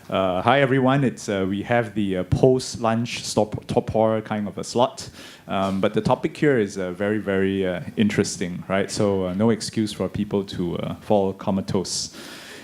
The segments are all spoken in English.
Hi everyone. We have the post-lunch torpor kind of a slot, but the topic here is very, very interesting, right? So no excuse for people to fall comatose.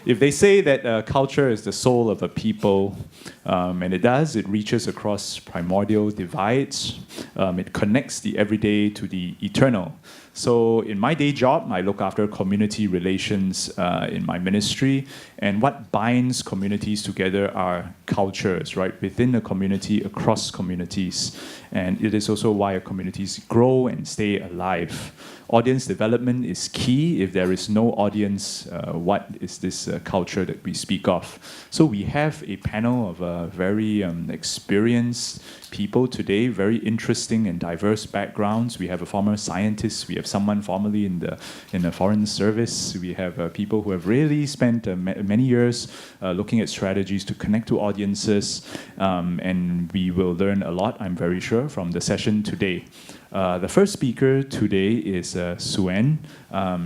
If they say that culture is the soul of a people, and it does, it reaches across primordial divides. It connects the everyday to the eternal. So in my day job, I look after community relations in my ministry, and what binds communities together are cultures, right? Within a community, across communities. And it is also why communities grow and stay alive. Audience development is key. If there is no audience, what is this culture that we speak of? So we have a panel of very experienced people today, very interesting and diverse backgrounds. We have a former scientist, we have someone formerly in the foreign service, we have people who have really spent many years looking at strategies to connect to audiences, and we will learn a lot, I'm very sure, from the session today. The first speaker today is Suenne.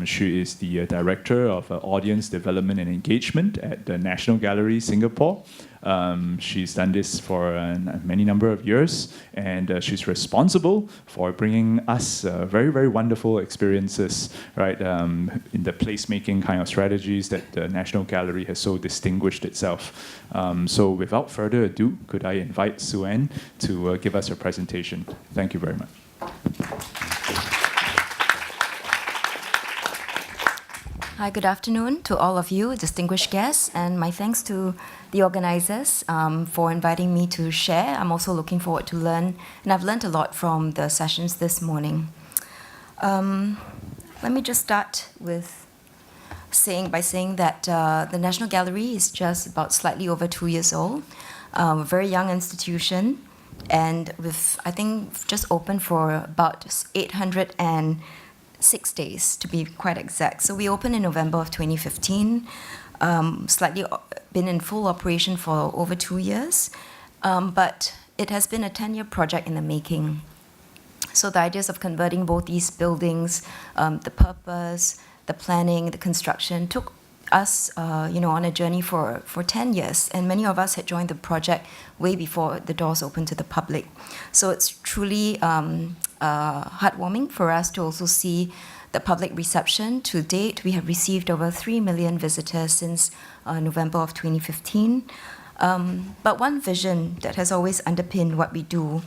She is the Director of Audience Development and Engagement at the National Gallery, Singapore. She's done this for many number of years, and she's responsible for bringing us very, very wonderful experiences, right, in the placemaking kind of strategies that the National Gallery has so distinguished itself. So without further ado, could I invite Suenne to give us her presentation? Thank you very much. Hi, good afternoon to all of you, distinguished guests, and my thanks to the organizers for inviting me to share. I'm also looking forward to learn, and I've learned a lot from the sessions this morning. Let me just start with saying that the National Gallery is just about slightly over 2 years old, a very young institution, and with, I think, just open for about 806 days, to be quite exact. So we opened in November of 2015, slightly been in full operation for over 2 years, but it has been a 10-year project in the making. So the ideas of converting both these buildings, the purpose, the planning, the construction, took us on a journey for 10 years, and many of us had joined the project way before the doors opened to the public. So it's truly heartwarming for us to also see the public reception. To date, we have received over 3 million visitors since November of 2015. But one vision that has always underpinned what we do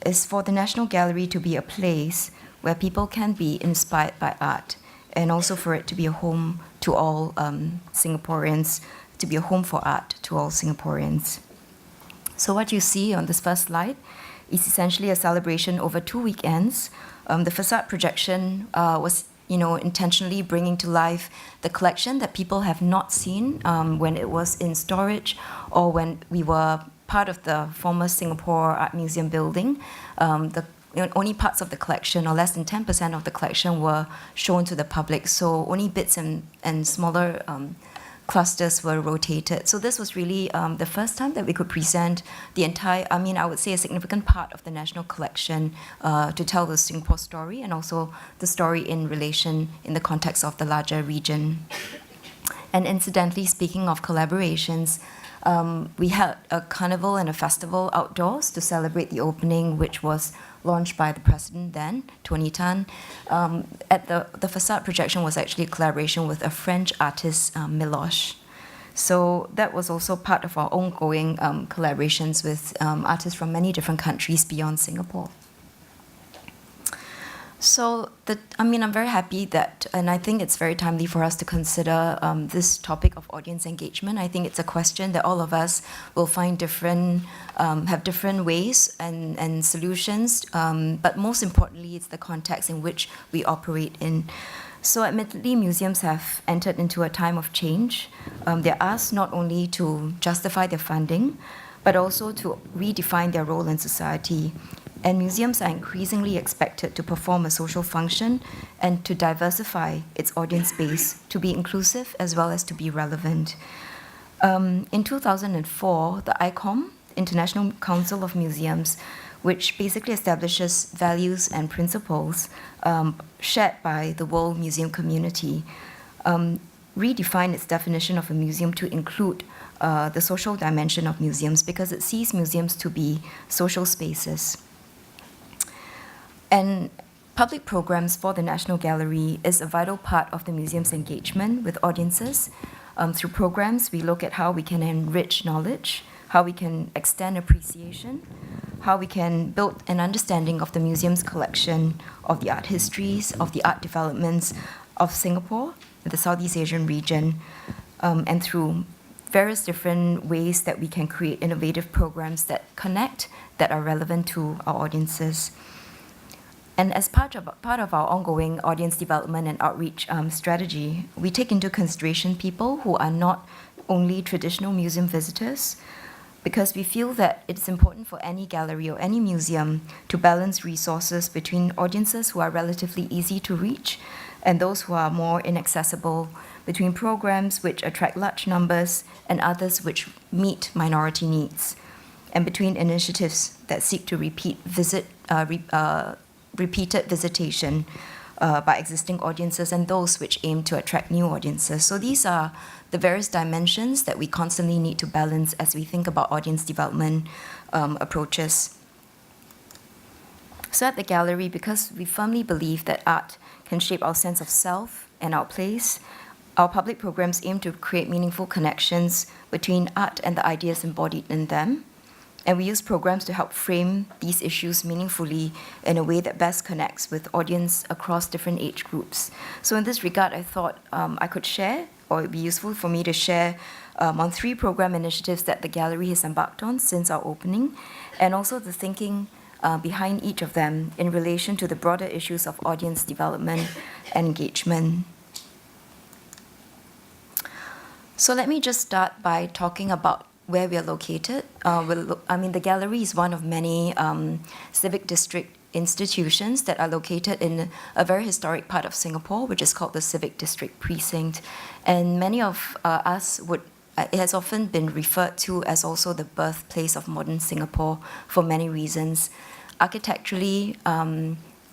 is for the National Gallery to be a place where people can be inspired by art, and also for it to be a home to all Singaporeans, to be a home for art to all Singaporeans. So what you see on this first slide is essentially a celebration over 2 weekends. The facade projection was intentionally bringing to life the collection that people have not seen when it was in storage or when we were part of the former Singapore Art Museum building. Only parts of the collection, or less than 10% of the collection, were shown to the public. So only bits and smaller clusters were rotated. So this was really the first time that we could present the entire, I would say a significant part of the national collection to tell the Singapore story, and also the story in relation in the context of the larger region. And incidentally, speaking of collaborations, we had a carnival and a festival outdoors to celebrate the opening, which was launched by the president then, Tony Tan. At the facade projection was actually a collaboration with a French artist, Malraux. So that was also part of our ongoing collaborations with artists from many different countries beyond Singapore. So I'm very happy that, and I think it's very timely for us to consider this topic of audience engagement. I think it's a question that all of us will find different, have different ways and solutions, but most importantly, it's the context in which we operate in. So admittedly, museums have entered into a time of change. They're asked not only to justify their funding, but also to redefine their role in society. And museums are increasingly expected to perform a social function and to diversify its audience base, to be inclusive as well as to be relevant. In 2004, the ICOM, International Council of Museums, which basically establishes values and principles shared by the world museum community, redefined its definition of a museum to include the social dimension of museums, because it sees museums to be social spaces. And public programs for the National Gallery is a vital part of the museum's engagement with audiences. Through programs, we look at how we can enrich knowledge, how we can extend appreciation, how we can build an understanding of the museum's collection, of the art histories, of the art developments of Singapore, the Southeast Asian region, and through various different ways that we can create innovative programs that connect, that are relevant to our audiences. And as part of our ongoing audience development and outreach strategy, we take into consideration people who are not only traditional museum visitors, because we feel that it's important for any gallery or any museum to balance resources between audiences who are relatively easy to reach and those who are more inaccessible, between programs which attract large numbers and others which meet minority needs, and between initiatives that seek to repeated visitation by existing audiences and those which aim to attract new audiences. So these are the various dimensions that we constantly need to balance as we think about audience development approaches. So at the gallery, because we firmly believe that art can shape our sense of self and our place, our public programs aim to create meaningful connections between art and the ideas embodied in them. And we use programs to help frame these issues meaningfully in a way that best connects with audience across different age groups. So in this regard, I thought I could share, or it would be useful for me to share on 3 program initiatives that the gallery has embarked on since our opening, and also the thinking behind each of them in relation to the broader issues of audience development and engagement. So let me just start by talking about where we are located. The gallery is one of many civic district institutions that are located in a very historic part of Singapore, which is called the Civic District Precinct. And many of us it has often been referred to as also the birthplace of modern Singapore for many reasons. Architecturally,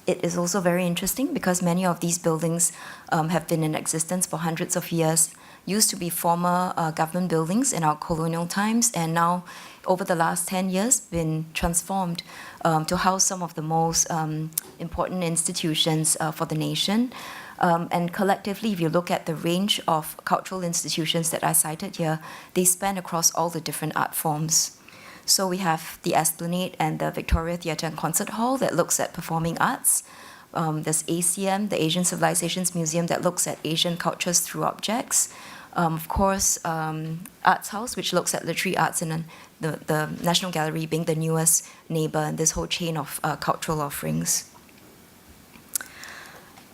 it is also very interesting because many of these buildings have been in existence for hundreds of years, used to be former government buildings in our colonial times, and now, over the last 10 years, been transformed to house some of the most important institutions for the nation. And collectively, if you look at the range of cultural institutions that I cited here, they span across all the different art forms. So we have the Esplanade and the Victoria Theatre and Concert Hall that looks at performing arts. There's ACM, the Asian Civilizations Museum, that looks at Asian cultures through objects. Of course, Arts House, which looks at literary arts, and the National Gallery being the newest neighbor in this whole chain of cultural offerings.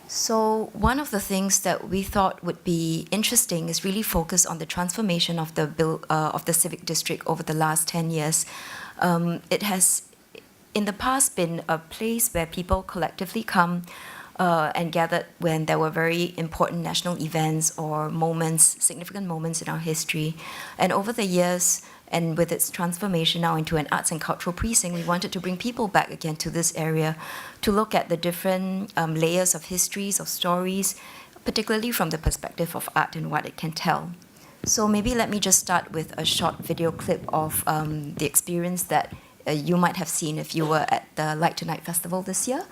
So one of the things that we thought would be interesting is really focus on the transformation of the civic district over the last 10 years. It has, in the past, been a place where people collectively come and gathered when there were very important national events or moments, significant moments in our history. And over the years, and with its transformation now into an arts and cultural precinct, we wanted to bring people back again to this area to look at the different layers of histories, of stories, particularly from the perspective of art and what it can tell. So maybe let me just start with a short video clip of the experience that you might have seen if you were at the Light to Night Festival this year.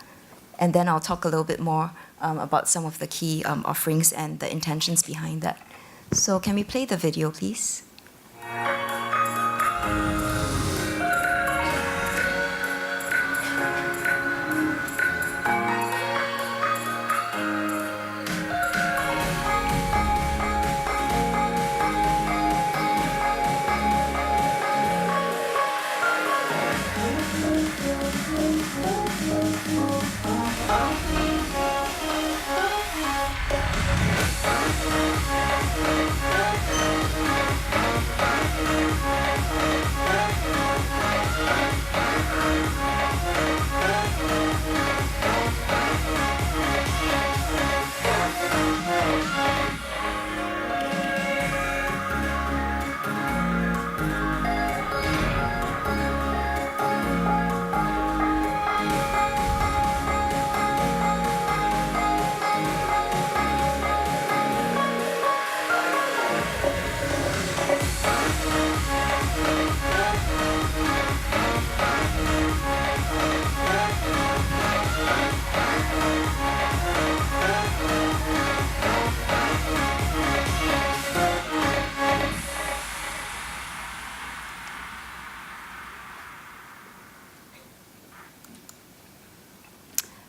And then I'll talk a little bit more about some of the key offerings and the intentions behind that. So can we play the video, please?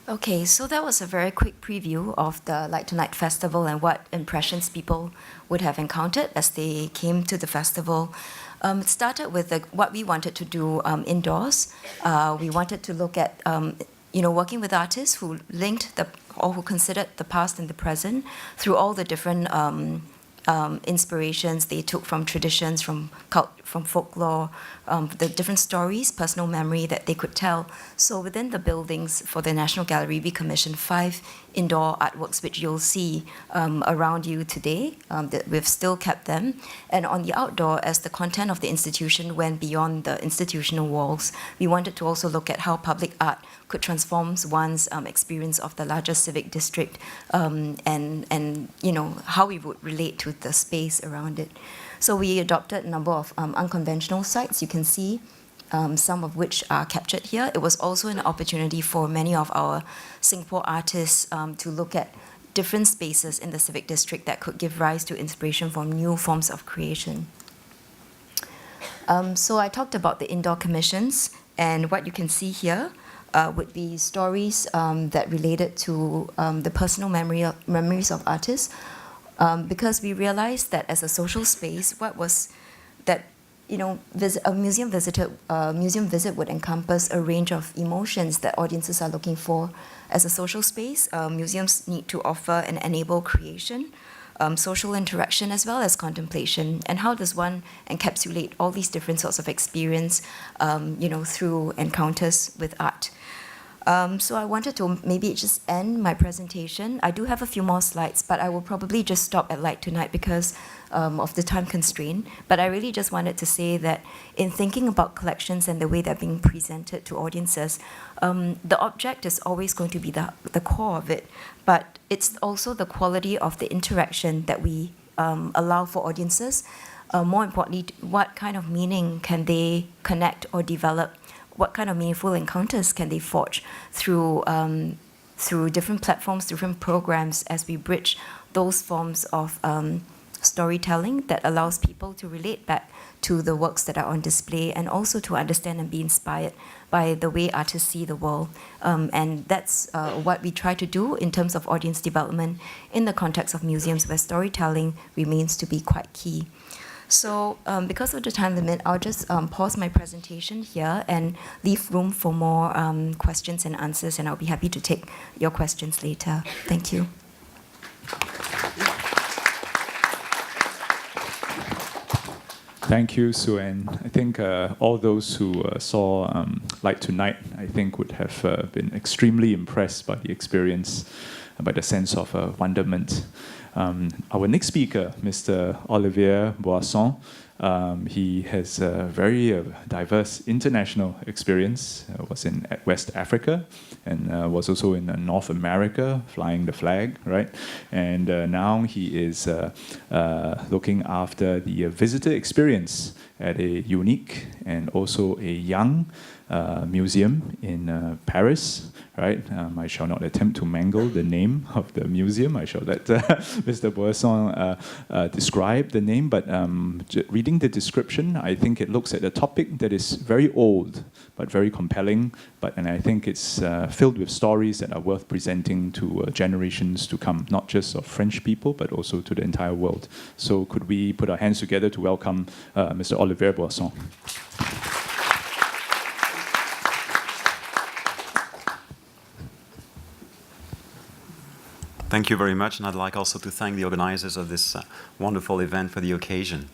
Okay, so that was a very quick preview of the Light Tonight Festival and what impressions people would have encountered as they came to the festival. It started with what we wanted to do indoors. We wanted to look at working with artists who linked or who considered the past and the present through all the different inspirations they took from traditions, from folklore, the different stories, personal memory that they could tell. So within the buildings for the National Gallery, we commissioned 5 indoor artworks, which you'll see around you today. That we've still kept them. And on the outdoor, as the content of the institution went beyond the institutional walls, we wanted to also look at how public art could transform one's experience of the larger civic district, and how we would relate to the space around it. So we adopted a number of unconventional sites. You can see some of which are captured here. It was also an opportunity for many of our Singapore artists to look at different spaces in the civic district that could give rise to inspiration for new forms of creation. So I talked about the indoor commissions, and what you can see here would be stories that related to the personal memories of artists, because we realized that as a social space, what was that a museum visit would encompass a range of emotions that audiences are looking for. As a social space, museums need to offer and enable creation, social interaction, as well as contemplation. And how does one encapsulate all these different sorts of experience, through encounters with art? So I wanted to maybe just end my presentation. I do have a few more slides, but I will probably just stop at Light Tonight because of the time constraint. But I really just wanted to say that in thinking about collections and the way they're being presented to audiences, the object is always going to be the core of it, but it's also the quality of the interaction that we allow for audiences. More importantly, what kind of meaning can they connect or develop? What kind of meaningful encounters can they forge through different platforms, different programs, as we bridge those forms of storytelling that allows people to relate back to the works that are on display, and also to understand and be inspired by the way artists see the world. And that's what we try to do in terms of audience development in the context of museums, where storytelling remains to be quite key. So because of the time limit, I'll just pause my presentation here and leave room for more questions and answers, and I'll be happy to take your questions later. Thank you. Thank you, Suenne. I think all those who saw Light Tonight, I think, would have been extremely impressed by the experience, by the sense of wonderment. Our next speaker, Mr. Olivier Boisson, he has a very diverse international experience. Was in West Africa and was also in North America, flying the flag, right? And now he is looking after the visitor experience at a unique and also a young museum in Paris, right? I shall not attempt to mangle the name of the museum. I shall let Mr. Boisson describe the name, but reading the description, I think it looks at a topic that is very old, but very compelling, and I think it's filled with stories that are worth presenting to generations to come, not just of French people, but also to the entire world. So could we put our hands together to welcome Mr. Olivier Boisson. Thank you very much, and I'd like also to thank the organizers of this wonderful event for the occasion.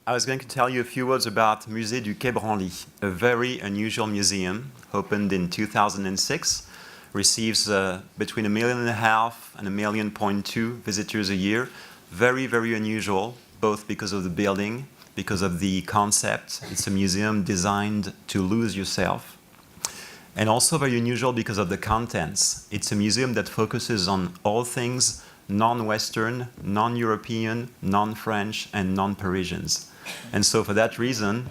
I was going to tell you a few words about Musée du Quai Branly, a very unusual museum, opened in 2006, receives between 1.5 million and 1.2 million visitors a year. Very, very unusual, both because of the building, because of the concept. It's a museum designed to lose yourself. And also very unusual because of the contents. It's a museum that focuses on all things non-Western, non-European, non-French, and non-Parisians. And so for that reason,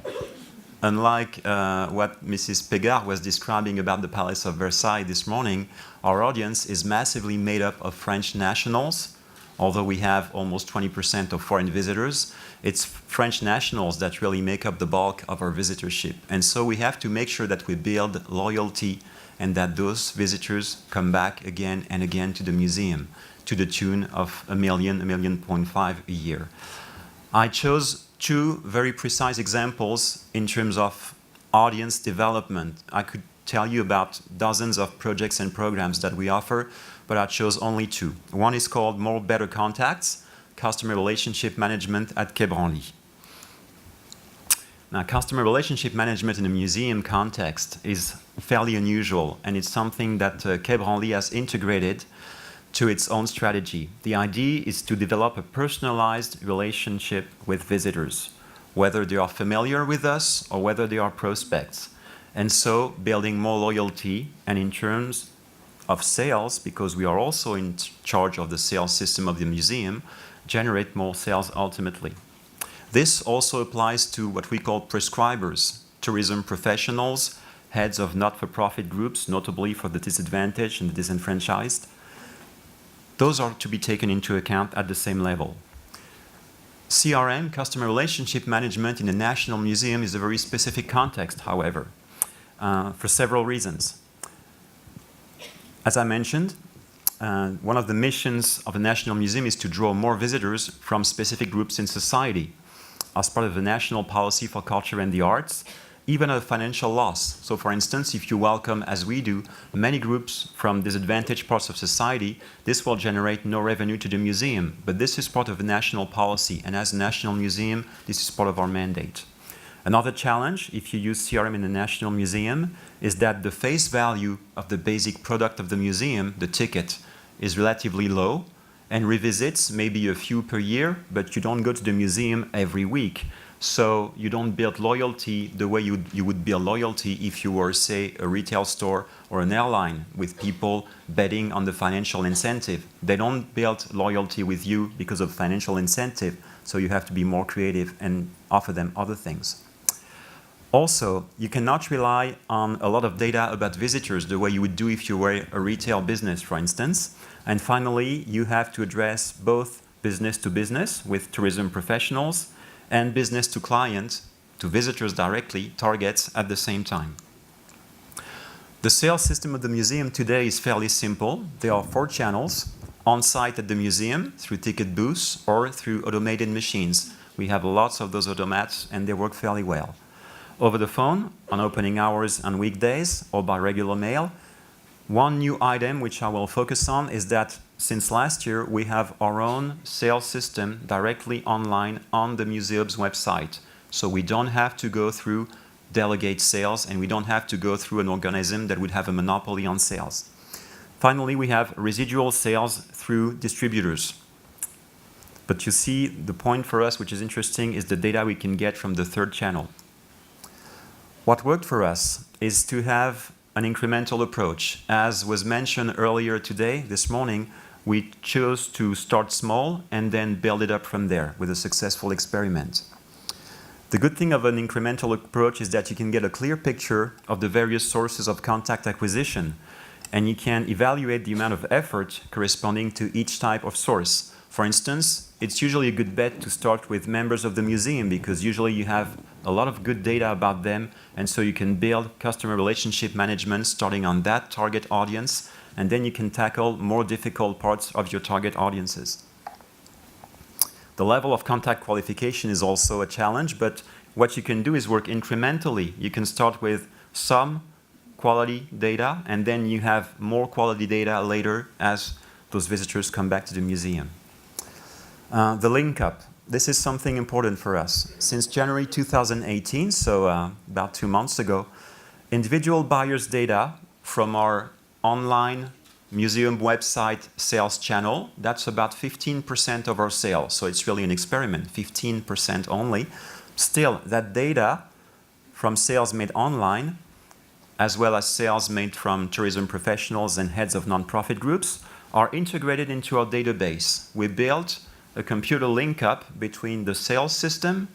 unlike what Mrs. Pégard was describing about the Palace of Versailles this morning, our audience is massively made up of French nationals Although we have almost 20% of foreign visitors, it's French nationals that really make up the bulk of our visitorship. And so we have to make sure that we build loyalty and that those visitors come back again and again to the museum, to the tune of 1 million, 1.5 million a year. I chose 2 very precise examples in terms of audience development. I could tell you about dozens of projects and programs that we offer, but I chose only 2. One is called More Better Contacts, Customer Relationship Management at Quai Branly. Now, customer relationship management in a museum context is fairly unusual, and it's something that Quai Branly has integrated to its own strategy. The idea is to develop a personalized relationship with visitors, whether they are familiar with us or whether they are prospects. And so building more loyalty, and in terms of sales, because we are also in charge of the sales system of the museum, generate more sales ultimately. This also applies to what we call prescribers, tourism professionals, heads of not-for-profit groups, notably for the disadvantaged and the disenfranchised. Those are to be taken into account at the same level. CRM, customer relationship management in a national museum, is a very specific context, however, for several reasons. As I mentioned, one of the missions of a national museum is to draw more visitors from specific groups in society as part of the national policy for culture and the arts, even at a financial loss. So for instance, if you welcome, as we do, many groups from disadvantaged parts of society, this will generate no revenue to the museum. But this is part of a national policy, and as a national museum, this is part of our mandate. Another challenge, if you use CRM in a national museum, is that the face value of the basic product of the museum, the ticket, is relatively low, and revisits maybe a few per year, but you don't go to the museum every week. So you don't build loyalty the way you would build loyalty if you were, say, a retail store or an airline with people betting on the financial incentive. They don't build loyalty with you because of financial incentive, so you have to be more creative and offer them other things. Also, you cannot rely on a lot of data about visitors the way you would do if you were a retail business, for instance. And finally, you have to address both business to business with tourism professionals and business to client, to visitors directly, targets at the same time. The sales system of the museum today is fairly simple. There are 4 channels: on-site at the museum, through ticket booths, or through automated machines. We have lots of those automats, and they work fairly well. Over the phone, on opening hours on weekdays, or by regular mail. One new item which I will focus on is that since last year, we have our own sales system directly online on the museum's website. So we don't have to go through delegate sales, and we don't have to go through an organism that would have a monopoly on sales. Finally, we have residual sales through distributors. But you see, the point for us, which is interesting, is the data we can get from the 3rd channel. What worked for us is to have an incremental approach. As was mentioned earlier today, this morning, we chose to start small and then build it up from there with a successful experiment. The good thing of an incremental approach is that you can get a clear picture of the various sources of contact acquisition, and you can evaluate the amount of effort corresponding to each type of source. For instance, it's usually a good bet to start with members of the museum because usually you have a lot of good data about them, and so you can build customer relationship management starting on that target audience, and then you can tackle more difficult parts of your target audiences. The level of contact qualification is also a challenge, but what you can do is work incrementally. You can start with some quality data, and then you have more quality data later as those visitors come back to the museum. The link up. This is something important for us. Since January 2018, so about 2 months ago, individual buyers' data from our online museum website sales channel, that's about 15% of our sales. So it's really an experiment, 15% only. Still, that data from sales made online, as well as sales made from tourism professionals and heads of nonprofit groups, are integrated into our database. We built a computer link-up between the sales system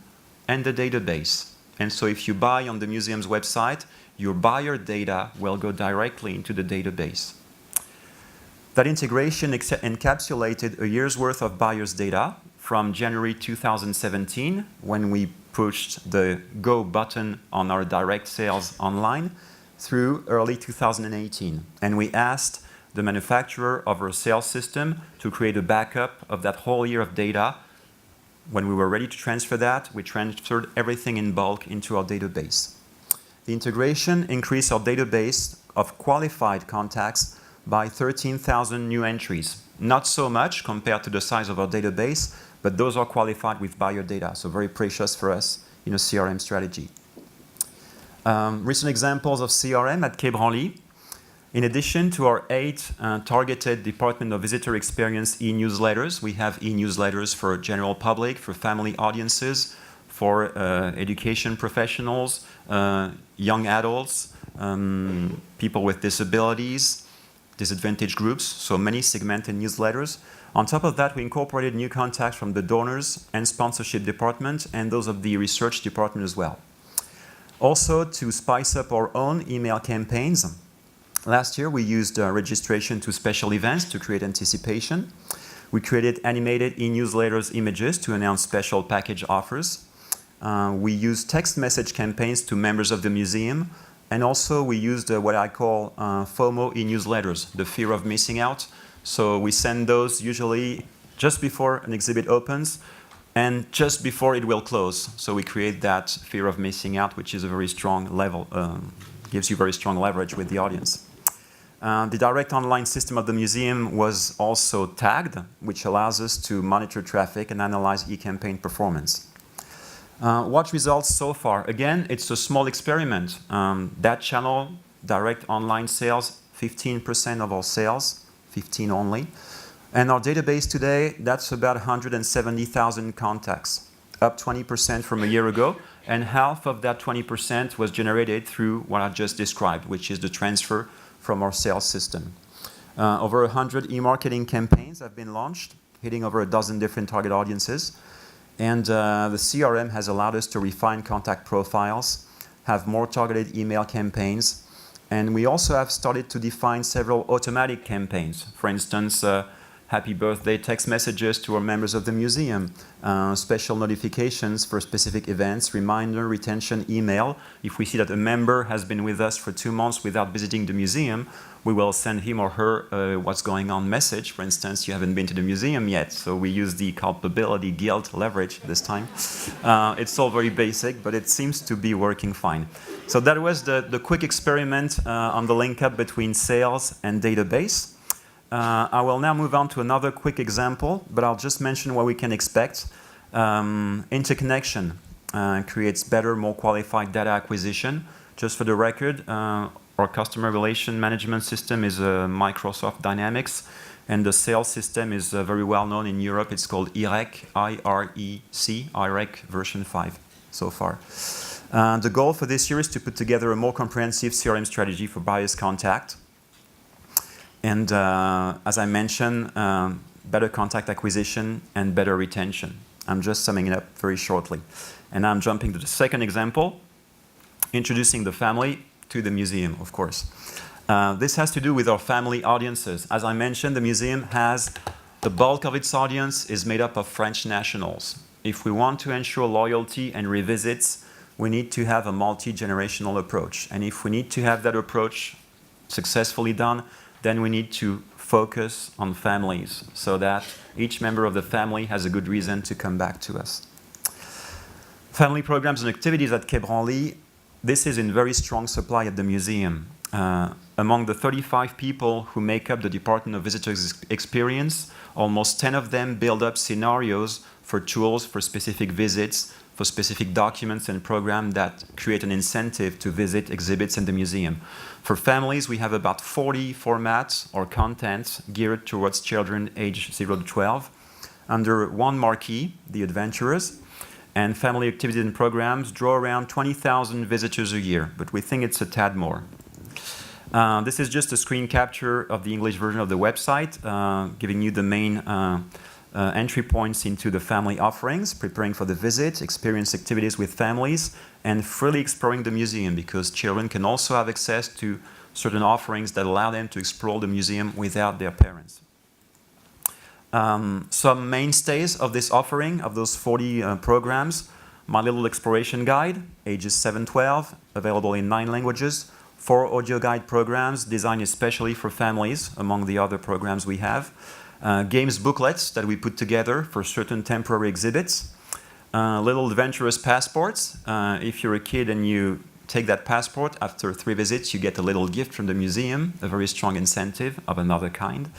and the database. And so if you buy on the museum's website, your buyer data will go directly into the database. That integration encapsulated a year's worth of buyers' data from January 2017, when we pushed the go button on our direct sales online, through early 2018. And we asked the manufacturer of our sales system to create a backup of that whole year of data. When we were ready to transfer that, we transferred everything in bulk into our database. The integration increased our database of qualified contacts by 13,000 new entries. Not so much compared to the size of our database, but those are qualified with buyer data, so very precious for us in a CRM strategy. Recent examples of CRM at Quai Branly. In addition to our 8 targeted Department of Visitor Experience e-newsletters, we have e-newsletters for general public, for family audiences, for education professionals, young adults, people with disabilities, disadvantaged groups, so many segmented newsletters. On top of that, we incorporated new contacts from the donors and sponsorship department and those of the research department as well. Also, to spice up our own email campaigns, last year we used registration to special events to create anticipation. We created animated e-newsletters images to announce special package offers. We used text message campaigns to members of the museum. And also we used what I call FOMO e-newsletters, the fear of missing out. So we send those usually just before an exhibit opens and just before it will close. So we create that fear of missing out, which is a very strong level, gives you very strong leverage with the audience. The direct online system of the museum was also tagged, which allows us to monitor traffic and analyze e-campaign performance. What results so far? Again, it's a small experiment. That channel, direct online sales, 15% of our sales, 15 only. And our database today, that's about 170,000 contacts, up 20% from a year ago. And half of that 20% was generated through what I just described, which is the transfer from our sales system. Over 100 e-marketing campaigns have been launched, hitting over a dozen different target audiences. And the CRM has allowed us to refine contact profiles, have more targeted email campaigns, and we also have started to define several automatic campaigns. For instance, happy birthday text messages to our members of the museum, special notifications for specific events, reminder, retention email. If we see that a member has been with us for 2 months without visiting the museum, we will send him or her what's going on message. For instance, you haven't been to the museum yet, so we use the culpability, guilt, leverage this time. It's all very basic, but it seems to be working fine. So that was the quick experiment on the link up between sales and database. I will now move on to another quick example, but I'll just mention what we can expect. Interconnection creates better, more qualified data acquisition. Just for the record, our customer relation management system is Microsoft Dynamics, and the sales system is very well known in Europe. It's called IREC, I-R-E-C, IREC version 5 so far. The goal for this year is to put together a more comprehensive CRM strategy for buyers contact. And as I mentioned, better contact acquisition and better retention. I'm just summing it up very shortly. And I'm jumping to the second example, introducing the family to the museum, of course. This has to do with our family audiences. As I mentioned, the museum has the bulk of its audience is made up of French nationals. If we want to ensure loyalty and revisits, we need to have a multi-generational approach. And if we need to have that approach successfully done, then we need to focus on families so that each member of the family has a good reason to come back to us. Family programs and activities at Quai Branly, this is in very strong supply at the museum. Among the 35 people who make up the Department of Visitors Experience, almost 10 of them build up scenarios for tools for specific visits, for specific documents and programs that create an incentive to visit exhibits in the museum. For families, we have about 40 formats or contents geared towards children aged 0 to 12. Under one marquee, The Adventurers, and family activities and programs draw around 20,000 visitors a year, but we think it's a tad more. This is just a screen capture of the English version of the website, giving you the main entry points into the family offerings, preparing for the visit, experience activities with families, and freely exploring the museum, because children can also have access to certain offerings that allow them to explore the museum without their parents. Some mainstays of this offering, of those 40 programs: My Little Exploration Guide, ages 7-12, available in 9 languages, 4 audio guide programs designed especially for families, among the other programs we have, games booklets that we put together for certain temporary exhibits, little adventurous passports. If you're a kid and you take that passport, after 3 visits, you get a little gift from the museum, a very strong incentive of another kind.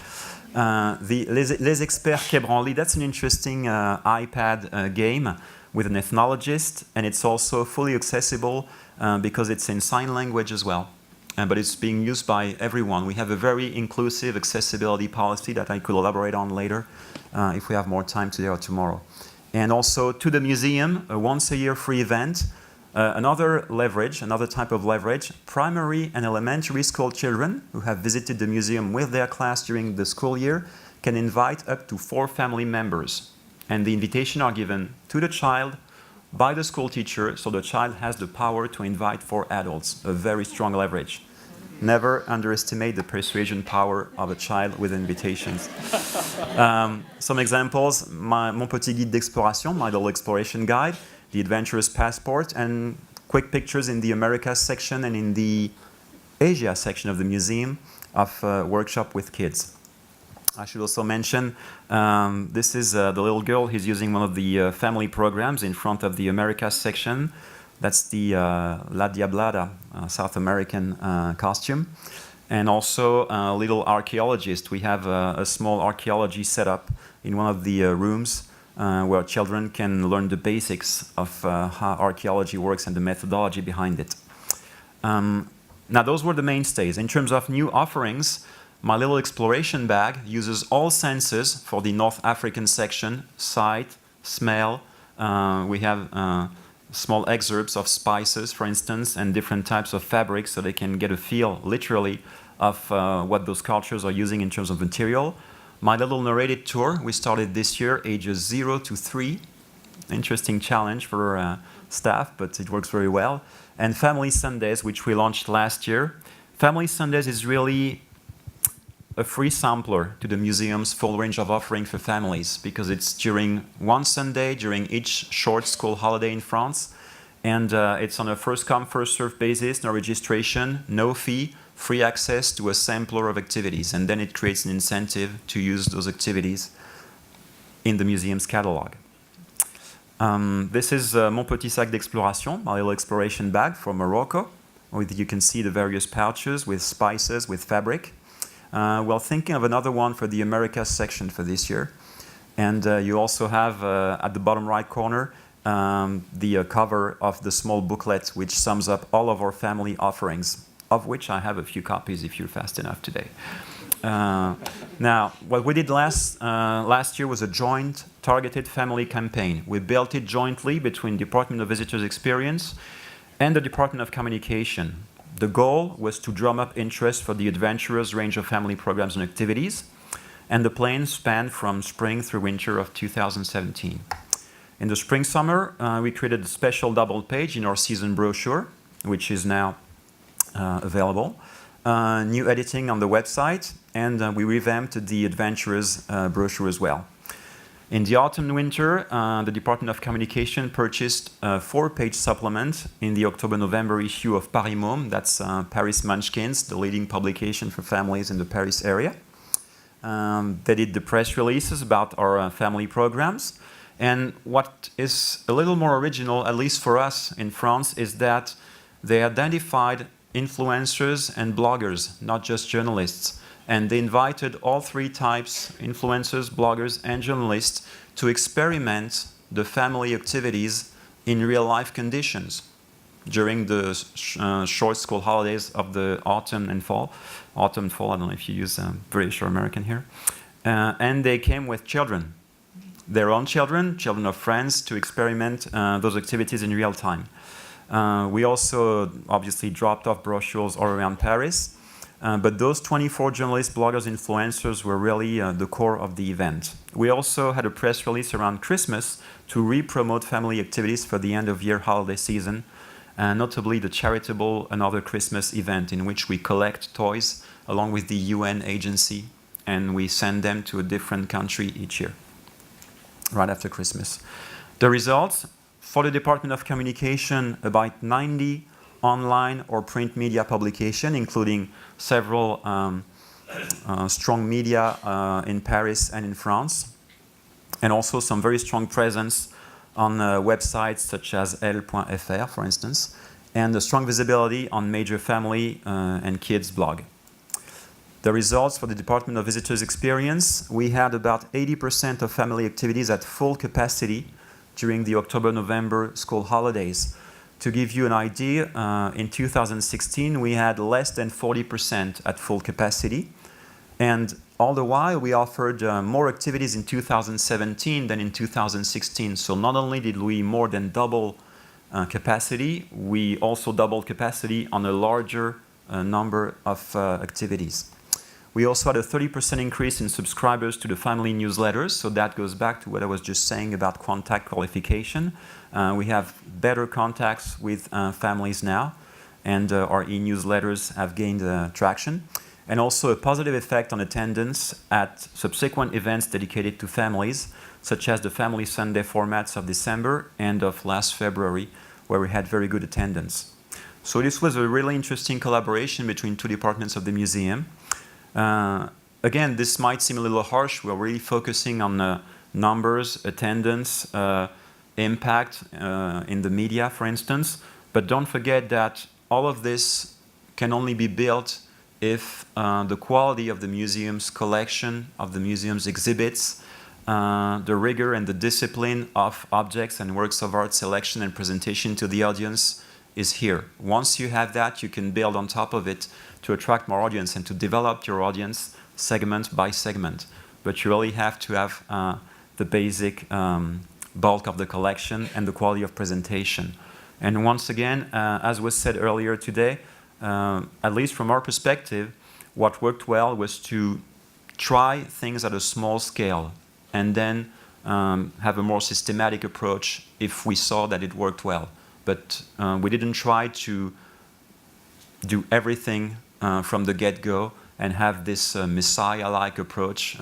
Les Experts quai Branly, that's an interesting iPad game with an ethnologist, and it's also fully accessible because it's in sign language as well. But it's being used by everyone. We have a very inclusive accessibility policy that I could elaborate on later if we have more time today or tomorrow. And also to the museum, a once-a-year free event. Another leverage, another type of leverage, primary and elementary school children who have visited the museum with their class during the school year can invite up to 4 family members. And the invitation are given to the child by the school teacher, so the child has the power to invite 4 adults, a very strong leverage. Never underestimate the persuasion power of a child with invitations. Some examples: Mon Petit Guide d'Exploration, My Little Exploration Guide, the Adventurous Passport, and quick pictures in the Americas section and in the Asia section of the museum of workshop with kids. I should also mention, this is the little girl who's using one of the family programs in front of the Americas section. That's the La Diablada, South American costume. And also a little archaeologist. We have a small archaeology setup in one of the rooms where children can learn the basics of how archaeology works and the methodology behind it. Now, those were the mainstays. In terms of new offerings, My Little Exploration Bag uses all senses for the North African section: sight, smell. We have small excerpts of spices, for instance, and different types of fabrics, so they can get a feel, literally, of what those cultures are using in terms of material. My Little Narrated Tour, we started this year, ages 0 to 3. Interesting challenge for staff, but it works very well. And Family Sundays, which we launched last year. Family Sundays is really a free sampler to the museum's full range of offering for families, because it's during one Sunday, during each short school holiday in France, and it's on a first-come, first-served basis, no registration, no fee, free access to a sampler of activities, and then it creates an incentive to use those activities in the museum's catalog. This is Mon Petit Sac d'Exploration, My Little Exploration Bag from Morocco. You can see the various pouches with spices, with fabric. We're thinking of another one for the Americas section for this year. And you also have, at the bottom right corner, the cover of the small booklet, which sums up all of our family offerings, of which I have a few copies if you're fast enough today. Now, what we did last year was a joint targeted family campaign. We built it jointly between Department of Visitors Experience and the Department of Communication. The goal was to drum up interest for the adventurous range of family programs and activities, and the plan spanned from spring through winter of 2017. In the spring-summer, we created a special double page in our season brochure, which is now available. New editing on the website, and we revamped the adventurous brochure as well. In the autumn-winter, the Department of Communication purchased a 4-page supplement in the October-November issue of Paris Môme. That's Paris Munchkins, the leading publication for families in the Paris area. They did the press releases about our family programs. And what is a little more original, at least for us in France, is that they identified influencers and bloggers, not just journalists. And they invited all 3 types, influencers, bloggers, and journalists, to experiment the family activities in real-life conditions during the short school holidays of the autumn and fall. Autumn, fall, I don't know if you use British or American here. And they came with children, their own children, children of friends, to experiment those activities in real time. We also obviously dropped off brochures all around Paris. But those 24 journalists, bloggers, influencers were really the core of the event. We also had a press release around Christmas to re-promote family activities for the end-of-year holiday season notably the charitable Another Christmas event, in which we collect toys along with the UN agency, and we send them to a different country each year, right after Christmas. The results, for the Department of Communication, about 90 online or print media publication, including several strong media in Paris and in France, and also some very strong presence on websites such as l.fr, for instance, and a strong visibility on major family and kids blog. The results for the Department of Visitors Experience, we had about 80% of family activities at full capacity during the October-November school holidays. To give you an idea, in 2016 we had less than 40% at full capacity, and all the while we offered more activities in 2017 than in 2016. So not only did we more than double capacity, we also doubled capacity on a larger number of activities. We also had a 30% increase in subscribers to the family newsletters, so that goes back to what I was just saying about contact qualification. We have better contacts with families now, and our e-newsletters have gained traction. And also a positive effect on attendance at subsequent events dedicated to families, such as the Family Sunday formats of December and of last February, where we had very good attendance. So this was a really interesting collaboration between two departments of the museum. Again, this might seem a little harsh. We're really focusing on numbers, attendance, impact in the media, for instance. But don't forget that all of this can only be built if the quality of the museum's collection, of the museum's exhibits, the rigor and the discipline of objects and works of art selection and presentation to the audience is here. Once you have that, you can build on top of it to attract more audience and to develop your audience segment by segment. But you really have to have the basic bulk of the collection and the quality of presentation. And once again, as was said earlier today, at least from our perspective, what worked well was to try things at a small scale and then have a more systematic approach if we saw that it worked well. But we didn't try to do everything from the get-go and have this messiah-like approach,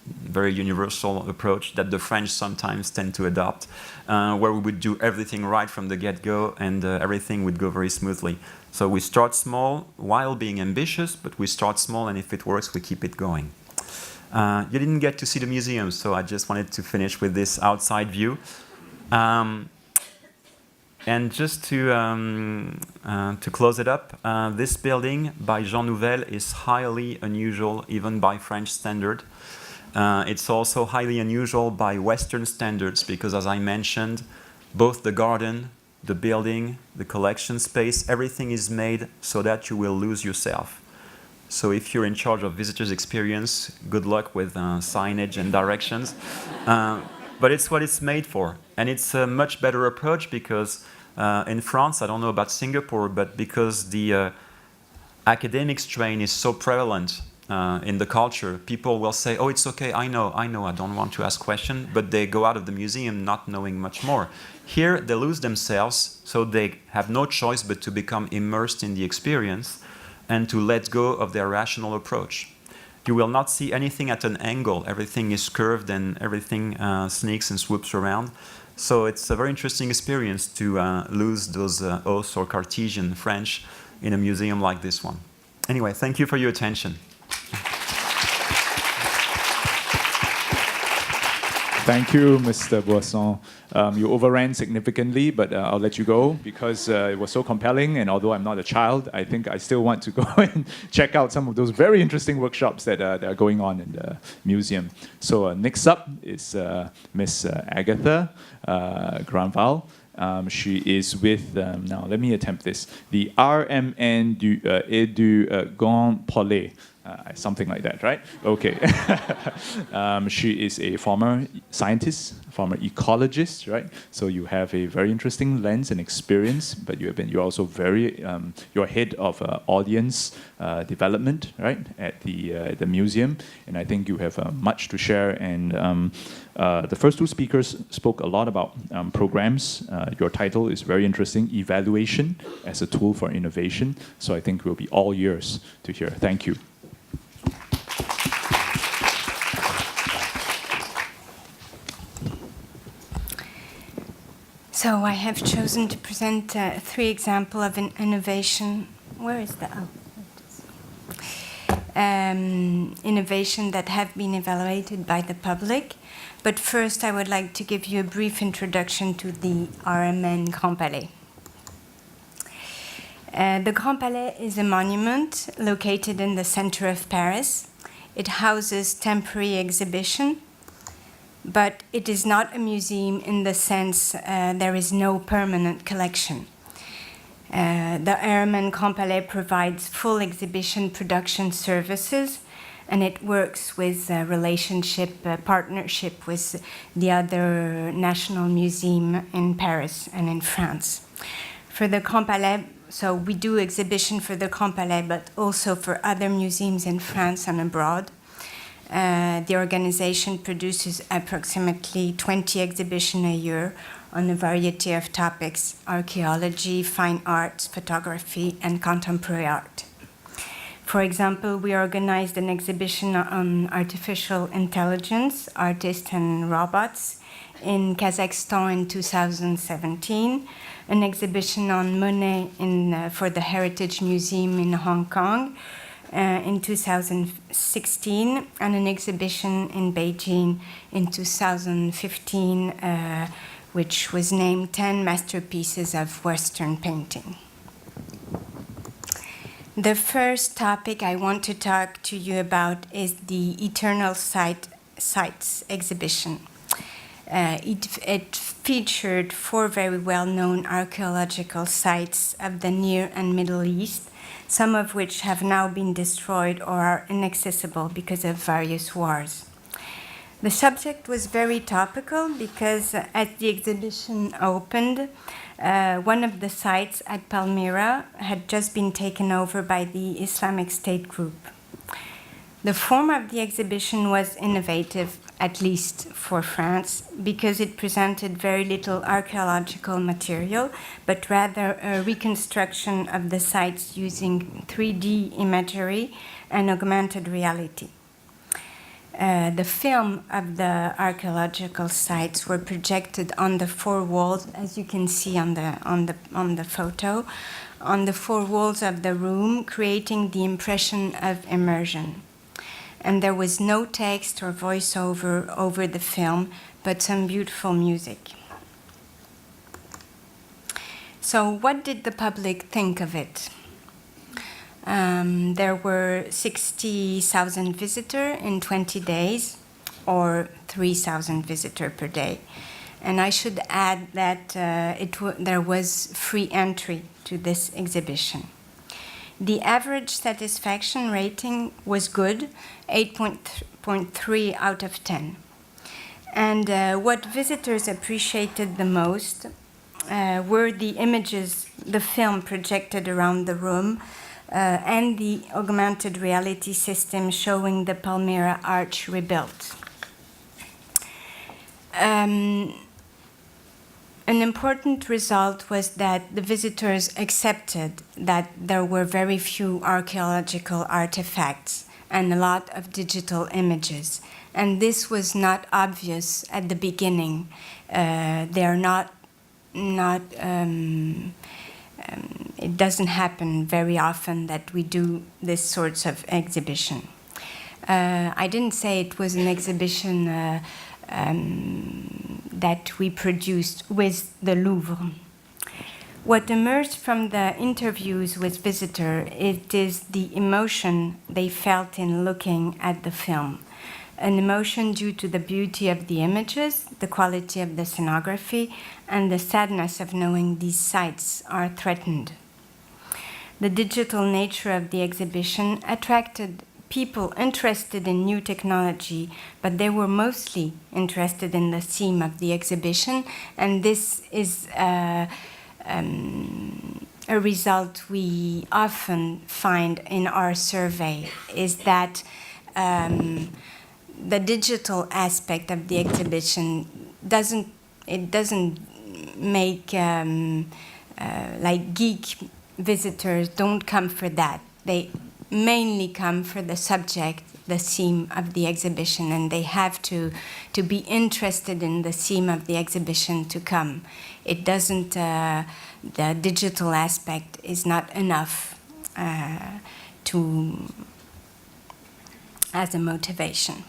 very universal approach that the French sometimes tend to adopt, where we would do everything right from the get-go and everything would go very smoothly. So we start small while being ambitious, but we start small, and if it works, we keep it going. You didn't get to see the museum, so I just wanted to finish with this outside view. And just to close it up, this building by Jean Nouvel is highly unusual, even by French standard. It's also highly unusual by Western standards, because as I mentioned, both the garden, the building, the collection space, everything is made so that you will lose yourself. So if you're in charge of visitors' experience, good luck with signage and directions. But it's what it's made for. And it's a much better approach because in France, I don't know about Singapore, but because the academic strain is so prevalent in the culture, people will say, oh, it's okay, I know, I don't want to ask questions, but they go out of the museum not knowing much more. Here, they lose themselves, so they have no choice but to become immersed in the experience and to let go of their rational approach. You will not see anything at an angle. Everything is curved and everything sneaks and swoops around. So it's a very interesting experience to lose those oaths or Cartesian French in a museum like this one. Anyway, thank you for your attention. Thank you, Mr. Boisson. You overran significantly, but I'll let you go because it was so compelling. And although I'm not a child, I think I still want to go and check out some of those very interesting workshops that are going on in the museum. So next up is Miss Agathe Grandval. She is with, now let me attempt this, the RMN du Grandval. Something like that, right? Okay. She is a former scientist, former ecologist, right? So you have a very interesting lens and experience, but you're also you're head of audience development, right, at the museum, and I think you have much to share. And the first two speakers spoke a lot about programs. Your title is very interesting, Evaluation as a Tool for Innovation. So I think we'll be all ears to hear. Thank you. So I have chosen to present 3 examples of an innovation. Where is the innovation that have been evaluated by the public. But first, I would like to give you a brief introduction to the RMN Grand Palais. The Grand Palais is a monument located in the center of Paris. It houses temporary exhibition, but it is not a museum in the sense there is no permanent collection. The RMN Grand Palais provides full exhibition production services, and it works with relationship, partnership with the other national museum in Paris and in France. For the Grand Palais, so we do exhibition for the Grand Palais, but also for other museums in France and abroad. The organization produces approximately 20 exhibitions a year on a variety of topics: archaeology, fine arts, photography, and contemporary art. For example, we organized an exhibition on artificial intelligence, artists and robots in Kazakhstan in 2017, an exhibition on Monet for the Heritage Museum in Hong Kong in 2016, and an exhibition in Beijing in 2015, which was named 10 Masterpieces of Western Painting. The first topic I want to talk to you about is the Eternal Sites exhibition. It featured 4 very well-known archaeological sites of the Near and Middle East, some of which have now been destroyed or are inaccessible because of various wars. The subject was very topical because as the exhibition opened, one of the sites at Palmyra had just been taken over by the Islamic State group. The form of the exhibition was innovative, at least for France, because it presented very little archaeological material, but rather a reconstruction of the sites using 3D imagery and augmented reality. The film of the archaeological sites were projected on the 4 walls, as you can see on the photo, on the 4 walls of the room, creating the impression of immersion. And there was no text or voiceover over the film, but some beautiful music. So what did the public think of it? There were 60,000 visitors in 20 days, or 3,000 visitors per day. And I should add that there was free entry to this exhibition. The average satisfaction rating was good, 8.3 out of 10. And what visitors appreciated the most were the images, the film projected around the room, and the augmented reality system showing the Palmyra Arch rebuilt. An important result was that the visitors accepted that there were very few archaeological artifacts and a lot of digital images. And this was not obvious at the beginning. It doesn't happen very often that we do this sorts of exhibition. I didn't say it was an exhibition that we produced with the Louvre. What emerged from the interviews with visitors, it is the emotion they felt in looking at the film. An emotion due to the beauty of the images, the quality of the scenography, and the sadness of knowing these sites are threatened. The digital nature of the exhibition attracted people interested in new technology, but they were mostly interested in the theme of the exhibition, and this is a result we often find in our survey, is that the digital aspect of the exhibition doesn't make like geek visitors don't come for that. They mainly come for the subject, the theme of the exhibition, and they have to be interested in the theme of the exhibition to come. It doesn't, the digital aspect is not enough as a motivation.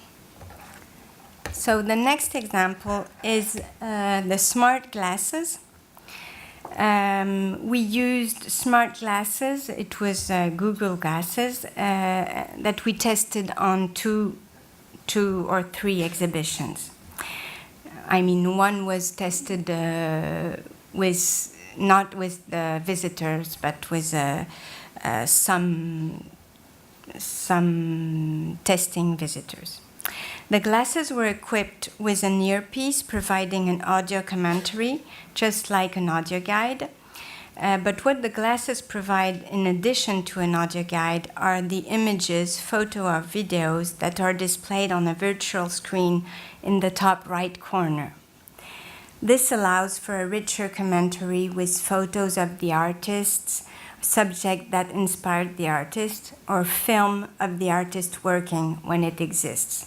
So the next example is the smart glasses. We used smart glasses. It was Google glasses that we tested on two or three exhibitions. I mean, one was tested not with the visitors, but with some testing visitors. The glasses were equipped with an earpiece providing an audio commentary, just like an audio guide. But what the glasses provide in addition to an audio guide are the images, photo or videos that are displayed on a virtual screen in the top right corner. This allows for a richer commentary with photos of the artists, subject that inspired the artist, or film of the artist working when it exists.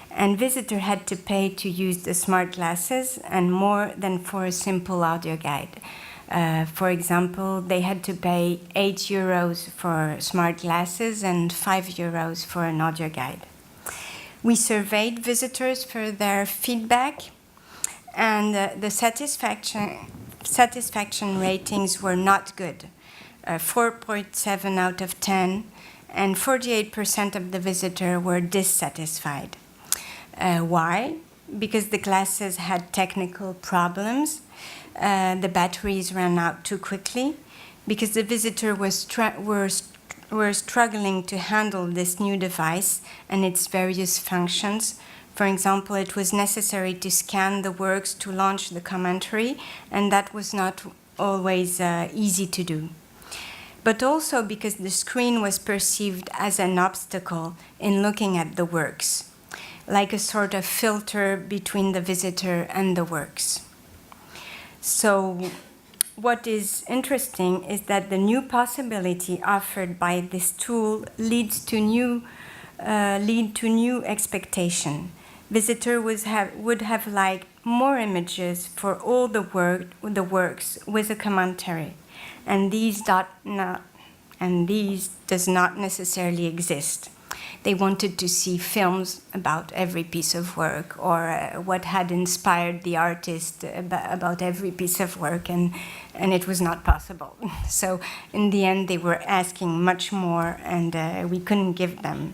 And visitor had to pay to use the smart glasses, and more than for a simple audio guide. For example, they had to pay €8 for smart glasses and €5 for an audio guide. We surveyed visitors for their feedback, and the satisfaction ratings were not good. 4.7 out of 10, and 48% of the visitors were dissatisfied. Why? Because the glasses had technical problems, the batteries ran out too quickly, because the visitor were struggling to handle this new device and its various functions. For example, it was necessary to scan the works to launch the commentary, and that was not always easy to do. But also because the screen was perceived as an obstacle in looking at the works, like a sort of filter between the visitor and the works. So what is interesting is that the new possibility offered by this tool lead to new expectation. Visitor would have liked more images for all the works with a commentary, and these does not necessarily exist. They wanted to see films about every piece of work, or what had inspired the artist about every piece of work, and it was not possible. So in the end, they were asking much more, and we couldn't give them.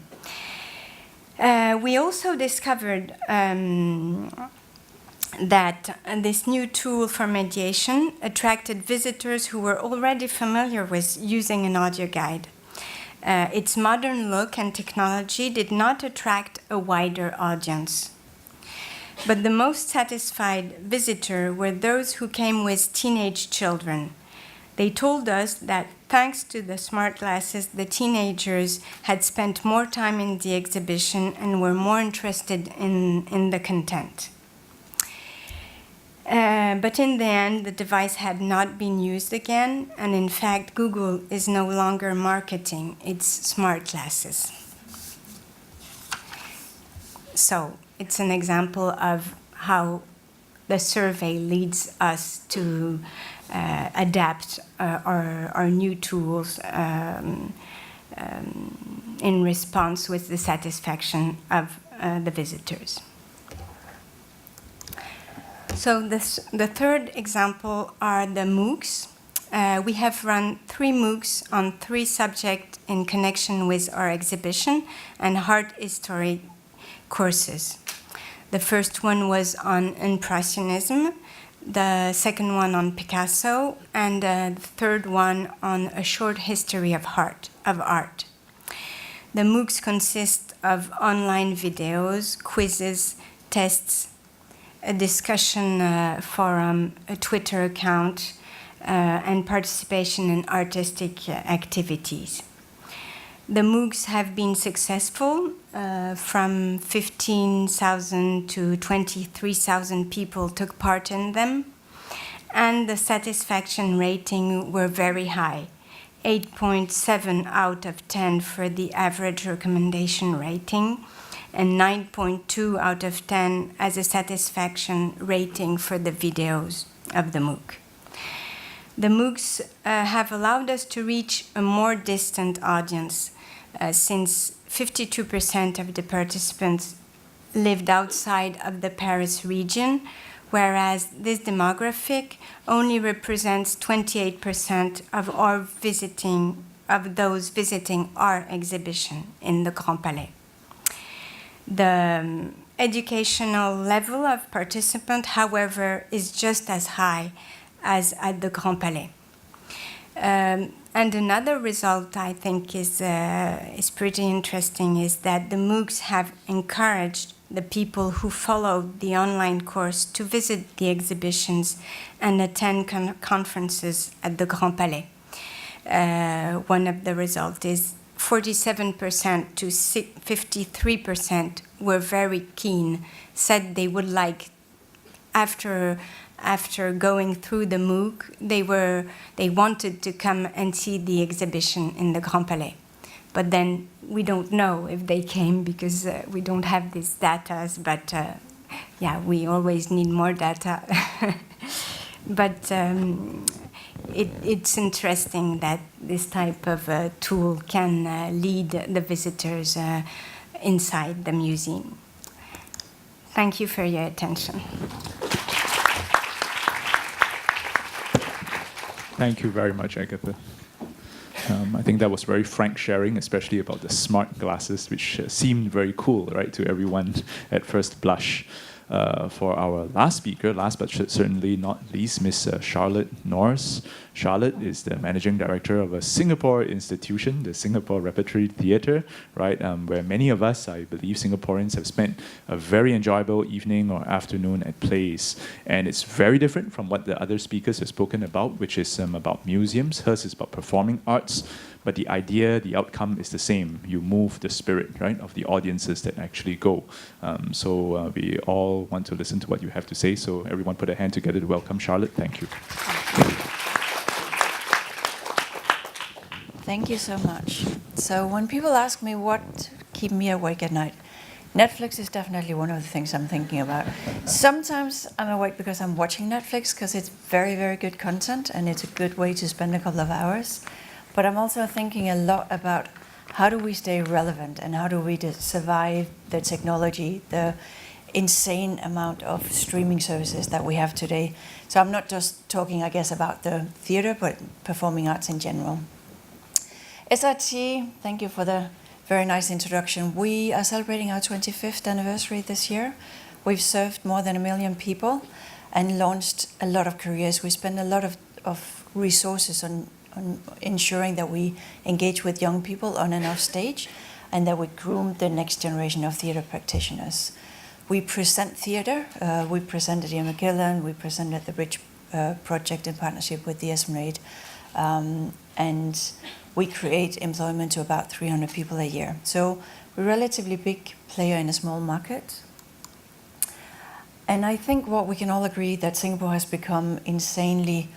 We also discovered that this new tool for mediation attracted visitors who were already familiar with using an audio guide. Its modern look and technology did not attract a wider audience. But the most satisfied visitors were those who came with teenage children. They told us that thanks to the smart glasses, the teenagers had spent more time in the exhibition and were more interested in the content. But in the end, the device had not been used again, and in fact, Google is no longer marketing its smart glasses. So it's an example of how the survey leads us to adapt our new tools in response with the satisfaction of the visitors. So the third example are the MOOCs. We have run 3 MOOCs on 3 subjects in connection with our exhibition and art history courses. The first one was on Impressionism, the second one on Picasso, and the third one on a short history of art. The MOOCs consist of online videos, quizzes, tests, a discussion forum, a Twitter account, and participation in artistic activities. The MOOCs have been successful. From 15,000 to 23,000 people took part in them, and the satisfaction rating were very high, 8.7 out of 10 for the average recommendation rating, and 9.2 out of 10 as a satisfaction rating for the videos of the MOOC. The MOOCs have allowed us to reach a more distant audience, since 52% of the participants lived outside of the Paris region, whereas this demographic only represents 28% of those visiting our exhibition in the Grand Palais. The educational level of participant, however, is just as high as at the Grand Palais. And another result I think is pretty interesting is that the MOOCs have encouraged the people who followed the online course to visit the exhibitions and attend conferences at the Grand Palais. One of the results is 47% to 53% were very keen, said they would like, after going through the MOOC, they wanted to come and see the exhibition in the Grand Palais. But then we don't know if they came because we don't have these data, but yeah, we always need more data. But it's interesting that this type of tool can lead the visitors inside the museum. Thank you for your attention. Thank you very much, Agathe. I think that was very frank sharing, especially about the smart glasses, which seemed very cool, right, to everyone at first blush. For our last speaker, last but certainly not least, Miss Charlotte Norris. Charlotte is the managing director of a Singapore institution, the Singapore Repertory Theatre, right, where many of us, I believe, Singaporeans have spent a very enjoyable evening or afternoon at plays. And it's very different from what the other speakers have spoken about, which is about museums. Hers is about performing arts. But the idea, the outcome is the same. You move the spirit, right, of the audiences that actually go. So we all want to listen to what you have to say. So everyone put a hand together to welcome Charlotte. Thank you. Thank you so much. So when people ask me what keeps me awake at night, Netflix is definitely one of the things I'm thinking about. Sometimes I'm awake because I'm watching Netflix because it's very, very good content and it's a good way to spend a couple of hours. But I'm also thinking a lot about how do we stay relevant and how do we survive the technology, the insane amount of streaming services that we have today. So I'm not just talking, I guess, about the theatre, but performing arts in general. SRT, thank you for the very nice introduction. We are celebrating our 25th anniversary this year. We've served more than 1 million people and launched a lot of careers. We spend a lot of resources on ensuring that we engage with young people on and off stage and that we groom the next generation of theatre practitioners. We present theatre. We presented Ian McGillen. We presented the Bridge project in partnership with the Esmeralda. And we create employment to about 300 people a year. So we're a relatively big player in a small market. And I think what we can all agree that Singapore has become insanely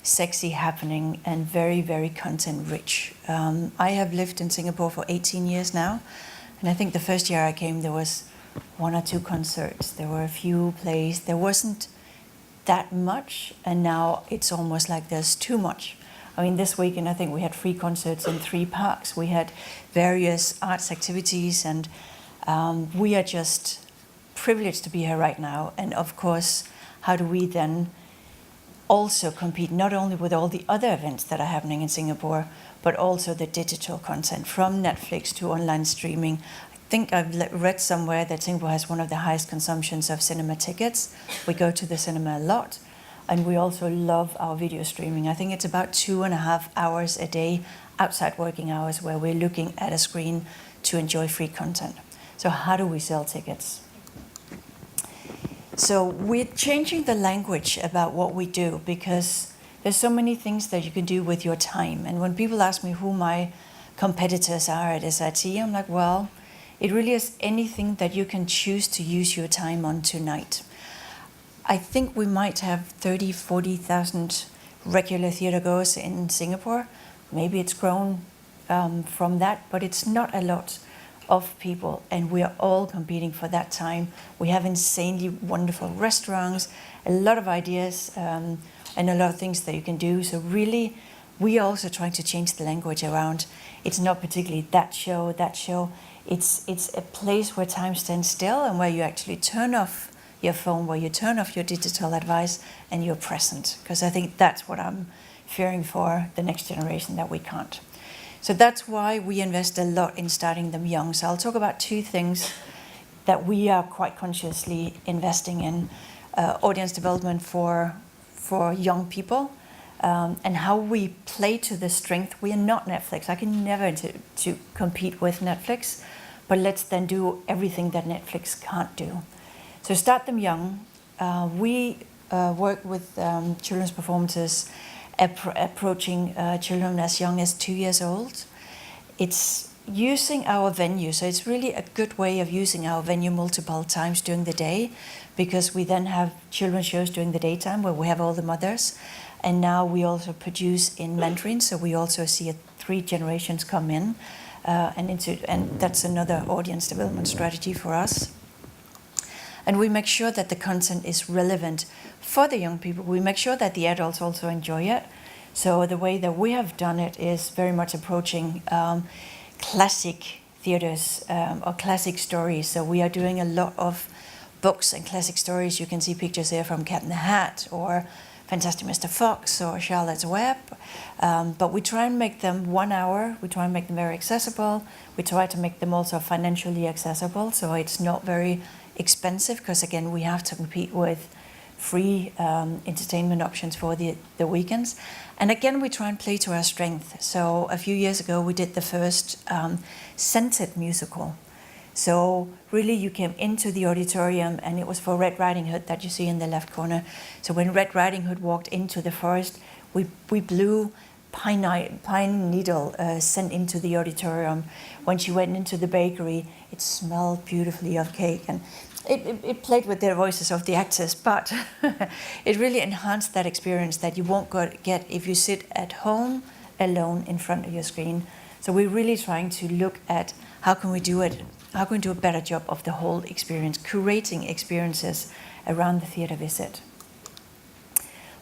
sexy, happening, and very, very content rich. I have lived in Singapore for 18 years now, and I think the first year I came there was 1 or 2 concerts. There were a few plays. There wasn't that much, and now it's almost like there's too much. I mean, this weekend I think we had 3 concerts in 3 parks. We had various arts activities, and we are just privileged to be here right now. And of course, how do we then also compete not only with all the other events that are happening in Singapore, but also the digital content from Netflix to online streaming. I think I've read somewhere that Singapore has one of the highest consumptions of cinema tickets. We go to the cinema a lot. And we also love our video streaming. I think it's about 2.5 hours a day outside working hours where we're looking at a screen to enjoy free content. So how do we sell tickets? So we're changing the language about what we do because there's so many things that you can do with your time. And when people ask me who my competitors are at SIT, I'm like, well, it really is anything that you can choose to use your time on tonight. I think we might have 30,000, 40,000 regular theatre goers in Singapore. Maybe it's grown from that, but it's not a lot of people, and we are all competing for that time. We have insanely wonderful restaurants, a lot of ideas, and a lot of things that you can do. So really, we are also trying to change the language around. It's not particularly that show, that show. It's a place where time stands still and where you actually turn off your phone, where you turn off your digital advice and you're present. Because I think that's what I'm fearing for the next generation, that we can't. So that's why we invest a lot in starting them young. So I'll talk about two things that we are quite consciously investing in. Audience development for young people, and how we play to the strength. We are not Netflix. I can never to compete with Netflix, but let's then do everything that Netflix can't do. So start them young. We work with children's performances approaching children as young as 2 years old. It's using our venue, so it's really a good way of using our venue multiple times during the day, because we then have children's shows during the daytime where we have all the mothers, and now we also produce in Mandarin, so we also see 3 generations come in, and that's another audience development strategy for us. And we make sure that the content is relevant for the young people. We make sure that the adults also enjoy it. So the way that we have done it is very much approaching classic theaters or classic stories. So we are doing a lot of books and classic stories. You can see pictures here from Cat in the Hat or Fantastic Mr. Fox or Charlotte's Web. But we try and make them 1 hour. We try and make them very accessible. We try to make them also financially accessible, so it's not very expensive, because again, we have to compete with free entertainment options for the weekends. And again, we try and play to our strength. So a few years ago, we did the first censored musical. So really, you came into the auditorium, and it was for Red Riding Hood that you see in the left corner. So when Red Riding Hood walked into the forest, we blew pine needle scent into the auditorium. When she went into the bakery, it smelled beautifully of cake, and it played with the voices of the actors, but it really enhanced that experience that you won't get if you sit at home alone in front of your screen. So we're really trying to look at how can we do it, how can we do a better job of the whole experience, curating experiences around the theatre visit.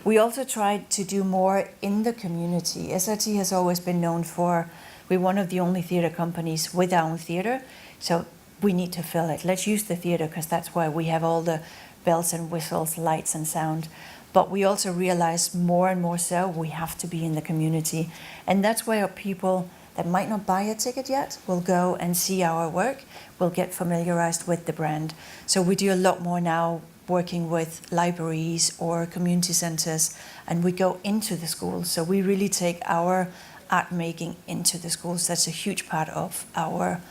We also tried to do more in the community. SIT has always been known for, we're one of the only theatre companies with our own theatre, so we need to fill it. Let's use the theatre, because that's why we have all the bells and whistles, lights and sound. But we also realize more and more so we have to be in the community. And that's where people that might not buy a ticket yet will go and see our work, will get familiarized with the brand. So we do a lot more now working with libraries or community centers, and we go into the schools. So we really take our art making into the schools. That's a huge part of our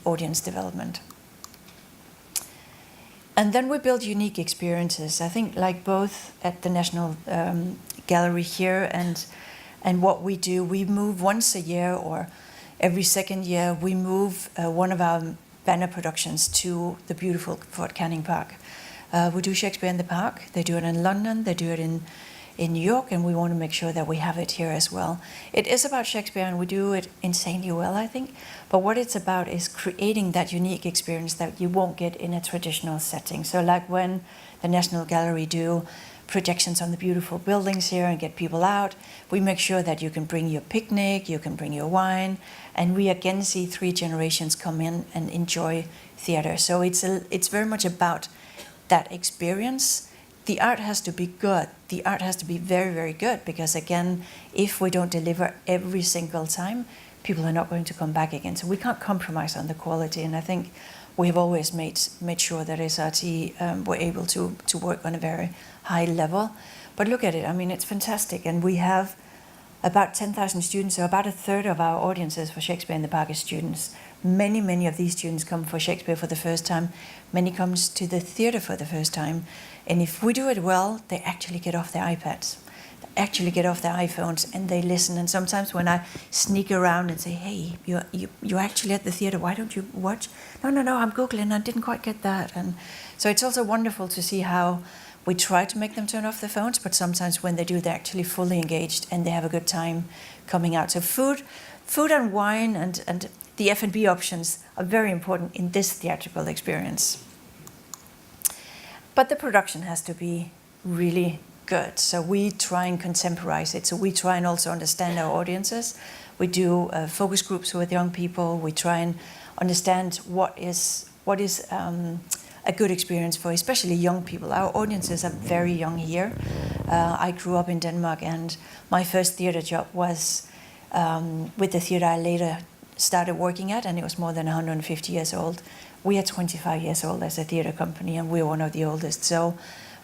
audience development. And then we build unique experiences. I think like both at the National Gallery here and what we do, we move once a year or every second year, we move one of our banner productions to the beautiful Fort Canning Park. We do Shakespeare in the Park. They do it in London, they do it in New York, and we want to make sure that we have it here as well. It is about Shakespeare, and we do it insanely well, I think. But what it's about is creating that unique experience that you won't get in a traditional setting. So like when the National Gallery do projections on the beautiful buildings here and get people out, we make sure that you can bring your picnic, you can bring your wine, and we again see 3 generations come in and enjoy theatre. So it's very much about that experience. The art has to be good. The art has to be very, very good, because again, if we don't deliver every single time, people are not going to come back again. So we can't compromise on the quality, and I think we have always made sure that SRT were able to work on a very high level. But look at it, I mean, it's fantastic. And we have about 10,000 students, so about a third of our audiences for Shakespeare in the Park is students. Many, many of these students come for Shakespeare for the first time. Many comes to the theatre for the first time. And if we do it well, they actually get off their iPads, they actually get off their iPhones, and they listen. And sometimes when I sneak around and say, hey, you're actually at the theatre, why don't you watch? No, I'm Googling, I didn't quite get that. And so it's also wonderful to see how we try to make them turn off their phones, but sometimes when they do, they're actually fully engaged and they have a good time coming out. So food and wine and the F&B options are very important in this theatrical experience. But the production has to be really good. So we try and contemporize it. So we try and also understand our audiences. We do focus groups with young people. We try and understand what is a good experience for especially young people. Our audiences are very young here. I grew up in Denmark, and my first theatre job was with the theatre I later started working at, and it was more than 150 years old. We are 25 years old as a theatre company, and we're one of the oldest. So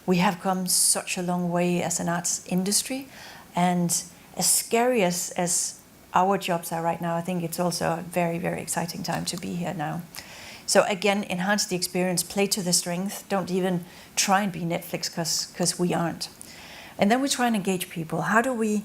we have come such a long way as an arts industry, and as scary as our jobs are right now, I think it's also a very, very exciting time to be here now. So again, enhance the experience, play to the strength. Don't even try and be Netflix, because we aren't. And then we try and engage people. How do we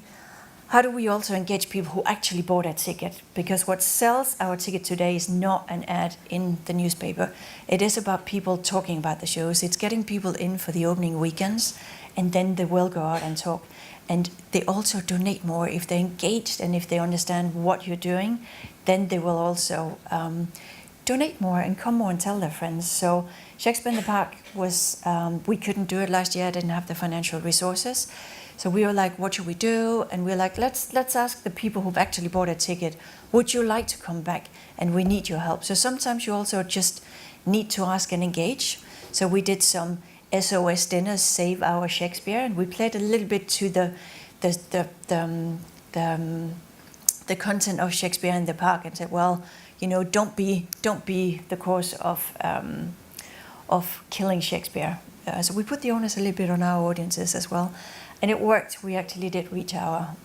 also engage people who actually bought a ticket? Because what sells our ticket today is not an ad in the newspaper. It is about people talking about the shows. It's getting people in for the opening weekends, and then they will go out and talk. And they also donate more if they're engaged and if they understand what you're doing. Then they will also donate more and come more and tell their friends. So Shakespeare in the Park was, we couldn't do it last year. I didn't have the financial resources. So we were like, what should we do? And we're like, let's ask the people who've actually bought a ticket, would you like to come back? And we need your help. So sometimes you also just need to ask and engage. So we did some SOS dinners, Save Our Shakespeare, and we played a little bit to the content of Shakespeare in the Park, and said, well, you know, don't be the cause of killing Shakespeare. So we put the onus a little bit on our audiences as well, and it worked. We actually did reach our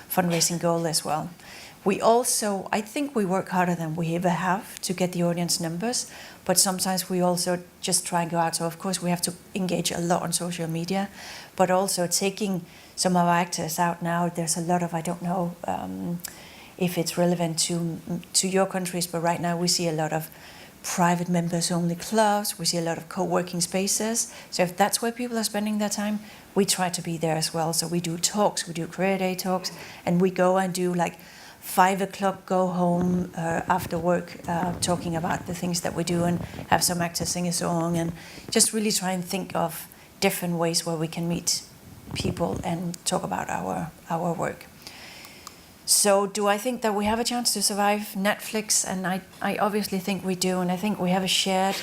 fundraising goal as well. We also, I think we work harder than we ever have to get the audience numbers, but sometimes we also just try and go out. So of course we have to engage a lot on social media, but also taking some of our actors out now. There's a lot of, I don't know if it's relevant to your countries, but right now we see a lot of private members-only clubs. We see a lot of co-working spaces. So if that's where people are spending their time, we try to be there as well. So we do talks, we do career day talks, and we go and do like 5 o'clock go home after work, talking about the things that we do, and have some actors sing a song, and just really try and think of different ways where we can meet people and talk about our work. So do I think that we have a chance to survive Netflix? And I obviously think we do, and I think we have a shared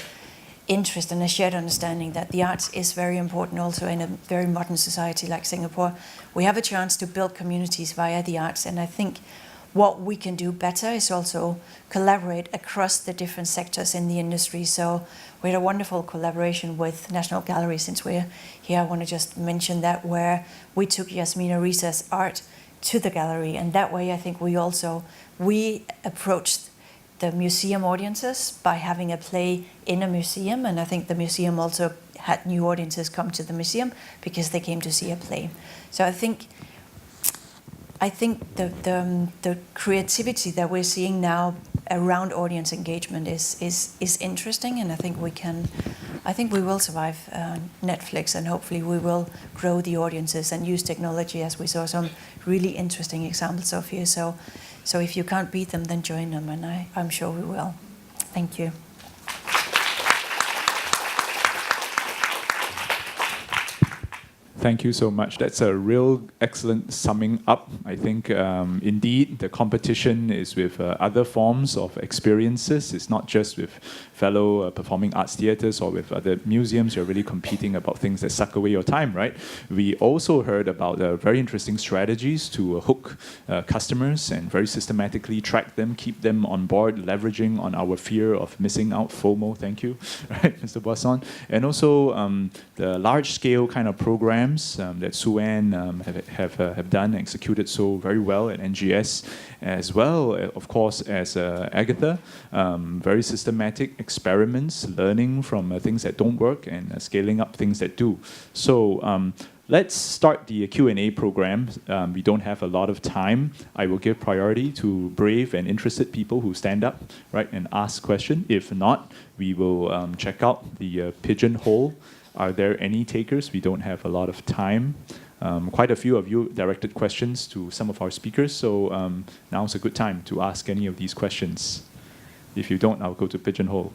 interest and a shared understanding that the arts is very important also in a very modern society like Singapore. We have a chance to build communities via the arts, and I think what we can do better is also collaborate across the different sectors in the industry. So we had a wonderful collaboration with National Gallery. Since we're here, I want to just mention that, where we took Yasmina Risa's art to the gallery, and that way I think we approached the museum audiences by having a play in a museum, and I think the museum also had new audiences come to the museum because they came to see a play. So I think the creativity that we're seeing now around audience engagement is interesting, and I think we will survive Netflix, and hopefully we will grow the audiences and use technology, as we saw some really interesting examples of here. So if you can't beat them, then join them, and I'm sure we will. Thank you. Thank you so much. That's a real excellent summing up. I think indeed the competition is with other forms of experiences. It's not just with fellow performing arts theatres or with other museums. You're really competing about things that suck away your time, right? We also heard about very interesting strategies to hook customers and very systematically track them, keep them on board, leveraging on our fear of missing out, FOMO. Thank you, right, Mr. Boisson. And also the large-scale kind of programs that Suenne have done, executed so very well at NGS, as well, of course, as Agathe. Very systematic experiments, learning from things that don't work and scaling up things that do. So let's start the Q&A program. We don't have a lot of time. I will give priority to brave and interested people who stand up, right, and ask questions. If not, we will check out the pigeonhole. Are there any takers? We don't have a lot of time. Quite a few of you directed questions to some of our speakers, so now's a good time to ask any of these questions. If you don't, I'll go to pigeonhole.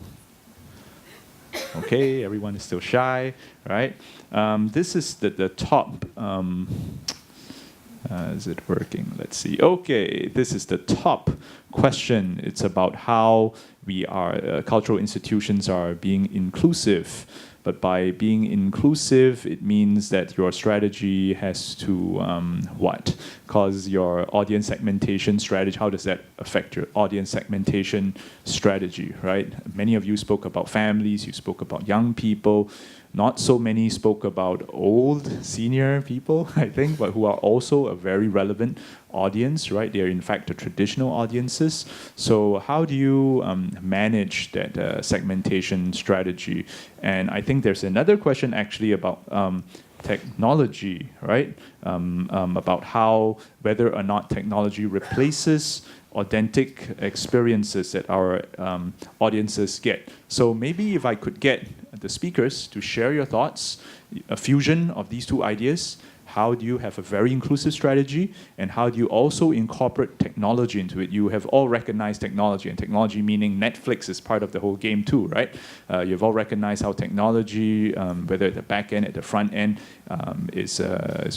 Okay, everyone is still shy, right? This is the top. Is it working? Let's see. Okay, this is the top question. It's about how we are, cultural institutions are being inclusive. But by being inclusive, it means that your strategy has to what? Because your audience segmentation strategy, how does that affect your audience segmentation strategy, right? Many of you spoke about families, you spoke about young people. Not so many spoke about old, senior people, I think, but who are also a very relevant audience, right? They're in fact the traditional audiences. So how do you manage that segmentation strategy? And I think there's another question actually about technology, right? About how, whether or not technology replaces authentic experiences that our audiences get. So maybe if I could get the speakers to share your thoughts, a fusion of these two ideas. How do you have a very inclusive strategy, and how do you also incorporate technology into it? You have all recognized technology, and technology meaning Netflix is part of the whole game too, right? You've all recognized how technology, whether at the back end, at the front end, is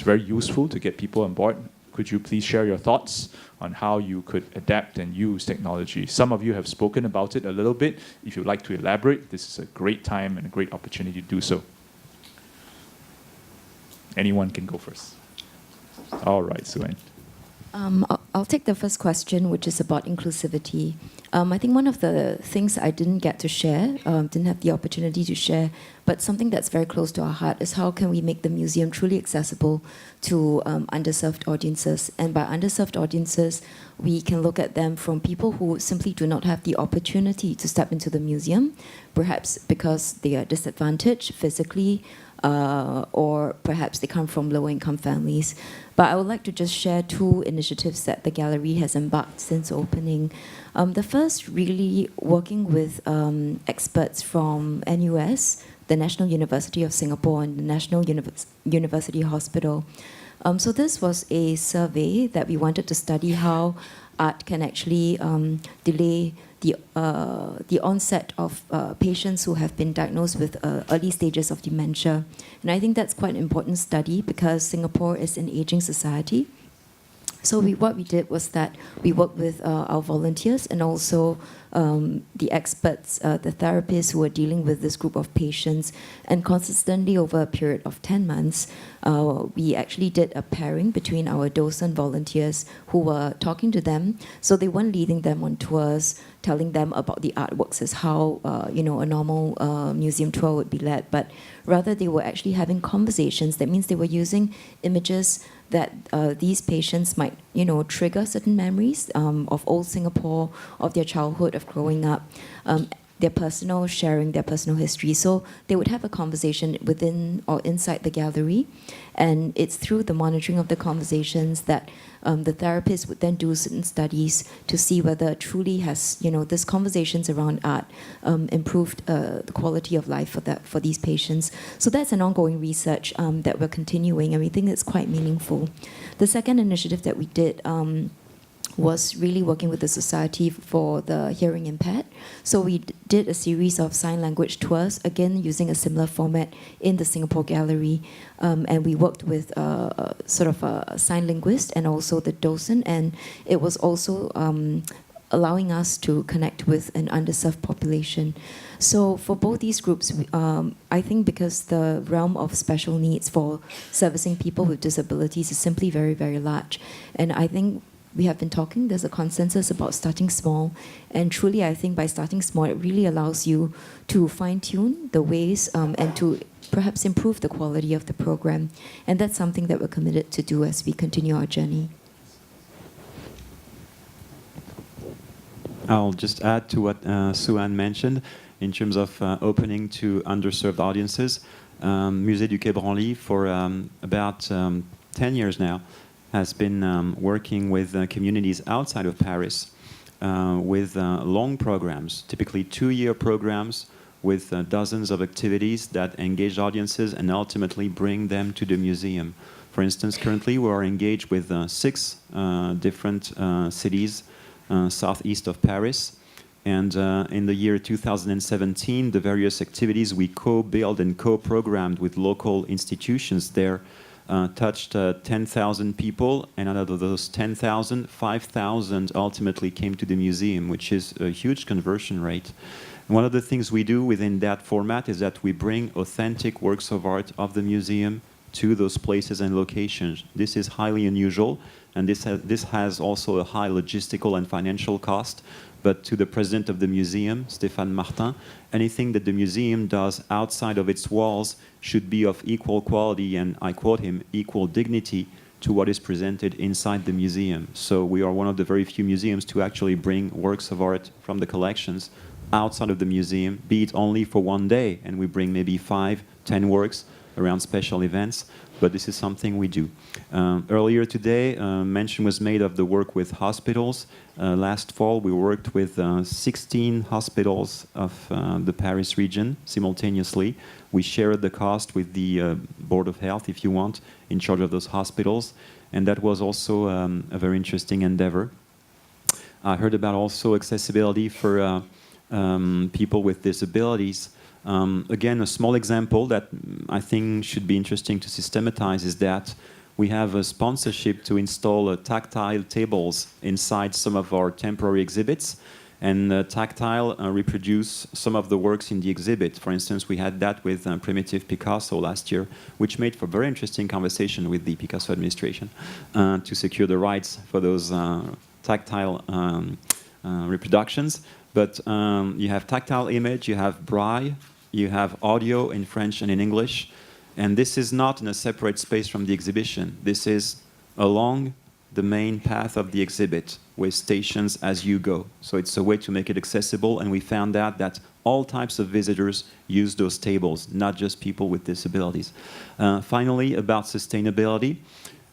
very useful to get people on board. Could you please share your thoughts on how you could adapt and use technology? Some of you have spoken about it a little bit. If you'd like to elaborate, this is a great time and a great opportunity to do so. Anyone can go first. All right, Suenne. I'll take the first question, which is about inclusivity. I think one of the things I didn't get to share, didn't have the opportunity to share, but something that's very close to our heart is how can we make the museum truly accessible to underserved audiences. And by underserved audiences, we can look at them from people who simply do not have the opportunity to step into the museum, perhaps because they are disadvantaged physically, or perhaps they come from lower-income families. But I would like to just share two initiatives that the gallery has embarked since opening. The first, really working with experts from NUS, the National University of Singapore, and the National University Hospital. So this was a survey that we wanted to study how art can actually delay the onset of patients who have been diagnosed with early stages of dementia. And I think that's quite an important study because Singapore is an aging society. So what we did was that we worked with our volunteers and also the experts, the therapists who were dealing with this group of patients. And consistently over a period of 10 months, we actually did a pairing between our docent volunteers who were talking to them. So they weren't leading them on tours, telling them about the artworks as how a normal museum tour would be led, but rather they were actually having conversations. That means they were using images that these patients might, trigger certain memories of old Singapore, of their childhood, of growing up, their personal sharing, their personal history. So they would have a conversation within or inside the gallery, and it's through the monitoring of the conversations that the therapist would then do certain studies to see whether truly has, this conversations around art improved the quality of life for these patients. So that's an ongoing research that we're continuing, and we think it's quite meaningful. The second initiative that we did was really working with the Society for the Hearing Impaired. So we did a series of sign language tours, again using a similar format in the Singapore Gallery, and we worked with sort of a sign linguist and also the docent, and it was also allowing us to connect with an underserved population. So for both these groups, I think because the realm of special needs for servicing people with disabilities is simply very, very large. And I think we have been talking, there's a consensus about starting small. And truly, I think by starting small, it really allows you to fine-tune the ways and to perhaps improve the quality of the program. And that's something that we're committed to do as we continue our journey. I'll just add to what Suenne mentioned in terms of opening to underserved audiences. Musée du Quai Branly for about 10 years now has been working with communities outside of Paris with long programs, typically 2-year programs with dozens of activities that engage audiences and ultimately bring them to the museum. For instance, currently we are engaged with 6 different cities southeast of Paris. And in the year 2017, the various activities we co-built and co-programmed with local institutions there touched 10,000 people, and out of those 10,000, 5,000 ultimately came to the museum, which is a huge conversion rate. And one of the things we do within that format is that we bring authentic works of art of the museum to those places and locations. This is highly unusual, and this has also a high logistical and financial cost. But to the president of the museum, Stéphane Martin, anything that the museum does outside of its walls should be of equal quality, and I quote him, equal dignity to what is presented inside the museum. So we are one of the very few museums to actually bring works of art from the collections outside of the museum, be it only for one day, and we bring maybe 5, 10 works around special events, but this is something we do. Earlier today, mention was made of the work with hospitals. Last fall, we worked with 16 hospitals of the Paris region simultaneously. We shared the cost with the Board of Health, if you want, in charge of those hospitals, and that was also a very interesting endeavor. I heard about also accessibility for people with disabilities. Again, a small example that I think should be interesting to systematize is that we have a sponsorship to install tactile tables inside some of our temporary exhibits, and tactile reproduce some of the works in the exhibit. For instance, we had that with Primitive Picasso last year, which made for very interesting conversation with the Picasso administration to secure the rights for those tactile reproductions. But you have tactile image, you have braille, you have audio in French and in English, and this is not in a separate space from the exhibition. This is along the main path of the exhibit with stations as you go. So it's a way to make it accessible, and we found out that all types of visitors use those tables, not just people with disabilities. Finally, about sustainability.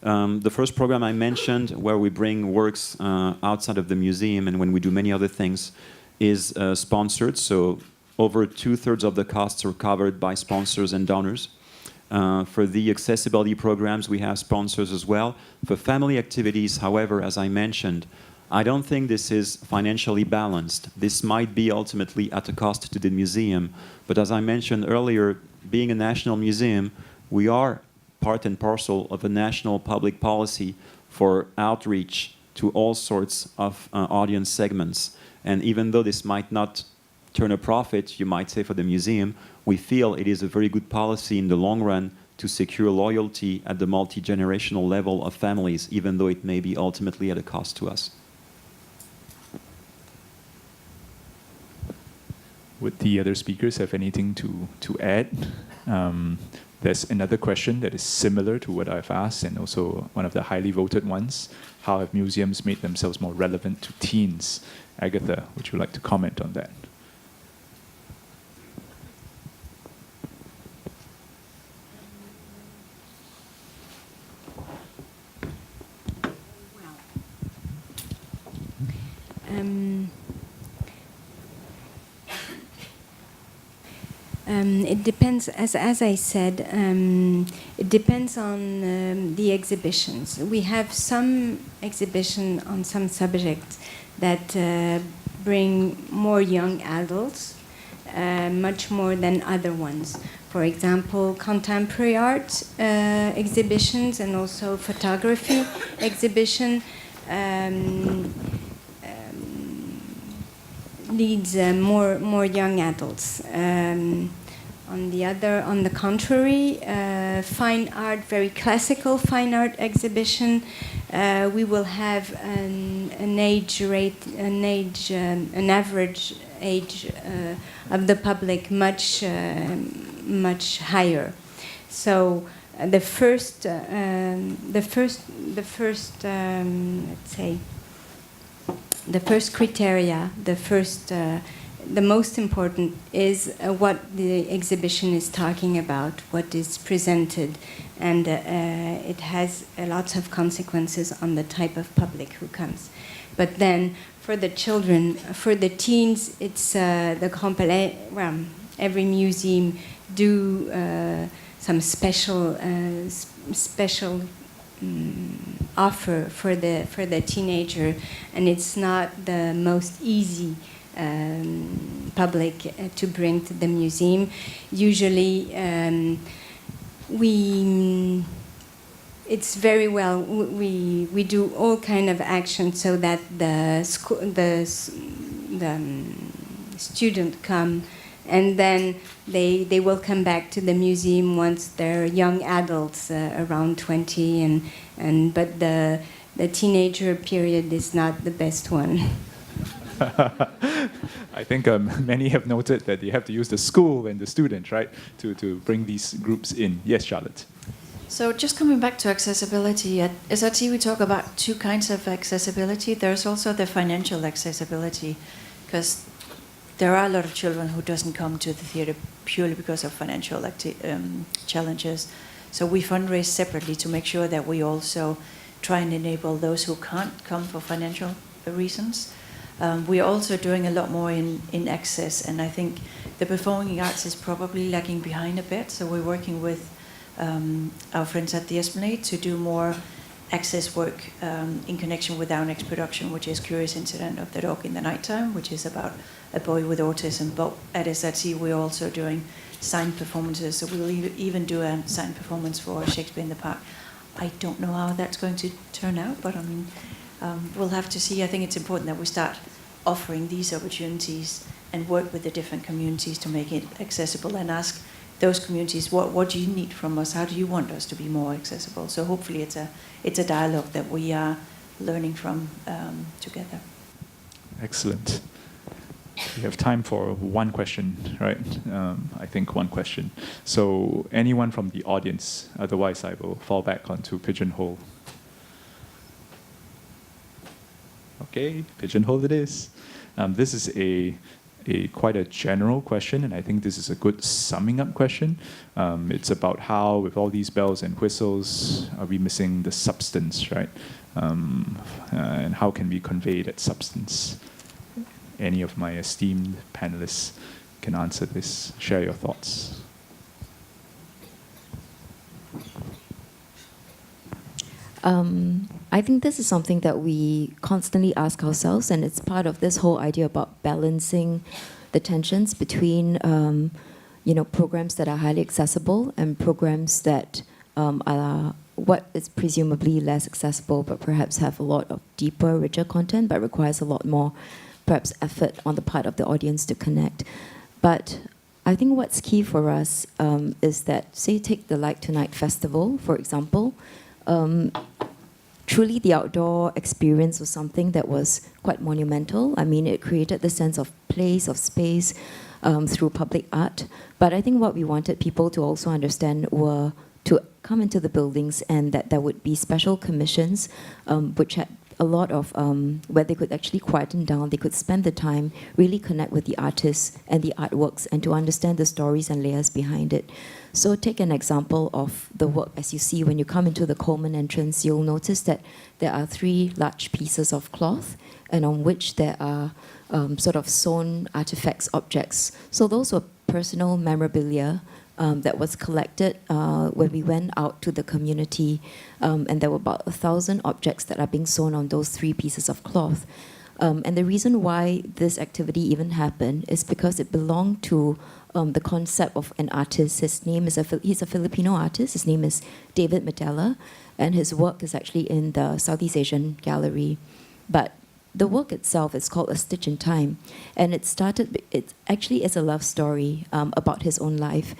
The first program I mentioned, where we bring works outside of the museum and when we do many other things, is sponsored. So over 2/3 of the costs are covered by sponsors and donors. For the accessibility programs, we have sponsors as well. For family activities, however, as I mentioned, I don't think this is financially balanced. This might be ultimately at a cost to the museum. But as I mentioned earlier, being a national museum, we are part and parcel of a national public policy for outreach to all sorts of audience segments. And even though this might not turn a profit, you might say, for the museum, we feel it is a very good policy in the long run to secure loyalty at the multi-generational level of families, even though it may be ultimately at a cost to us. Would the other speakers have anything to add? There's another question that is similar to what I've asked, and also one of the highly voted ones. How have museums made themselves more relevant to teens? Agathe, would you like to comment on that? It depends, as I said, it depends on the exhibitions. We have some exhibition on some subjects that bring more young adults, much more than other ones. For example, contemporary art exhibitions and also photography exhibition needs more young adults. On the contrary, fine art, very classical fine art exhibition, we will have an average age of the public much higher. So the first criteria, the most important is what the exhibition is talking about, what is presented, and it has lots of consequences on the type of public who comes. But then for the children, for the teens, it's the Grandval. Well, every museum do some special offer for the teenager, and it's not the most easy public to bring to the museum. Usually, it's very well. We do all kind of actions so that the student come, and then they will come back to the museum once they're young adults, around 20, but the teenager period is not the best one. I think many have noted that you have to use the school and the students, right, to bring these groups in. Yes, Charlotte. So just coming back to accessibility, at SRT we talk about two kinds of accessibility. There's also the financial accessibility, because there are a lot of children who doesn't come to the theatre purely because of financial challenges. So we fundraise separately to make sure that we also try and enable those who can't come for financial reasons. We are also doing a lot more in access, and I think the performing arts is probably lagging behind a bit. So we're working with our friends at the Esplanade to do more access work in connection with our next production, which is Curious Incident of the Dog in the Nighttime, which is about a boy with autism. But at SRT, we're also doing signed performances. So we'll even do a signed performance for Shakespeare in the Park. I don't know how that's going to turn out, but I mean, we'll have to see. I think it's important that we start offering these opportunities and work with the different communities to make it accessible, and ask those communities, what do you need from us? How do you want us to be more accessible? So hopefully it's a dialogue that we are learning from together. Excellent. We have time for one question, right? I think one question. So anyone from the audience, otherwise I will fall back onto Pigeonhole. Okay, Pigeonhole it is. This is quite a general question, and I think this is a good summing up question. It's about how, with all these bells and whistles, are we missing the substance, right? And how can we convey that substance? Any of my esteemed panelists can answer this. Share your thoughts. I think this is something that we constantly ask ourselves, and it's part of this whole idea about balancing the tensions between, programs that are highly accessible and programs that are what is presumably less accessible, but perhaps have a lot of deeper, richer content, but requires a lot more, perhaps, effort on the part of the audience to connect. But I think what's key for us is that, say, take the Light Tonight Festival, for example. Truly, the outdoor experience was something that was quite monumental. I mean, it created the sense of place, of space, through public art. But I think what we wanted people to also understand were to come into the buildings, and that there would be special commissions, which had a lot of, where they could actually quieten down, they could spend the time, really connect with the artists and the artworks, and to understand the stories and layers behind it. So take an example of the work. As you see, when you come into the Coleman entrance, you'll notice that there are 3 large pieces of cloth, and on which there are sort of sewn artifacts, objects. So those were personal memorabilia that was collected when we went out to the community, and there were about 1,000 objects that are being sewn on those 3 pieces of cloth. And the reason why this activity even happened is because it belonged to the concept of an artist. His name is he's a Filipino artist. His name is David Medela, and his work is actually in the Southeast Asian Gallery. But the work itself is called A Stitch in Time, and it actually is a love story about his own life.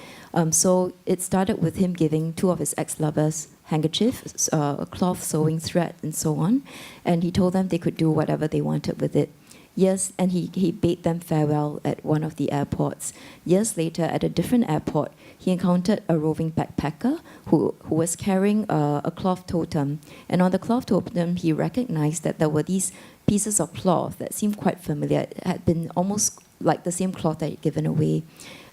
So it started with him giving 2 of his ex-lovers handkerchiefs, cloth, sewing thread, and so on, and he told them they could do whatever they wanted with it. Yes, and he bade them farewell at one of the airports. Years later, at a different airport, he encountered a roving backpacker who was carrying a cloth totem. And on the cloth totem, he recognized that there were these pieces of cloth that seemed quite familiar. It had been almost like the same cloth that he'd given away.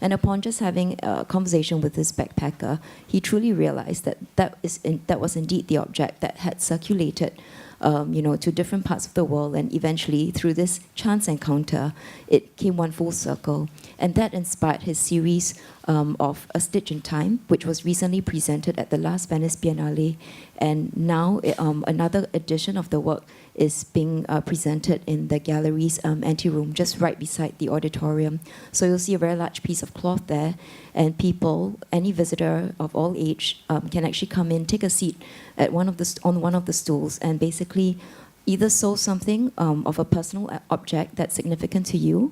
And upon just having a conversation with this backpacker, he truly realized that was indeed the object that had circulated to different parts of the world, and eventually, through this chance encounter, it came one full circle. And that inspired his series of A Stitch in Time, which was recently presented at the last Venice Biennale. And now another edition of the work is being presented in the gallery's anteroom, just right beside the auditorium. So you'll see a very large piece of cloth there, and people, any visitor of all age, can actually come in, take a seat at on one of the stools, and basically either sew something of a personal object that's significant to you,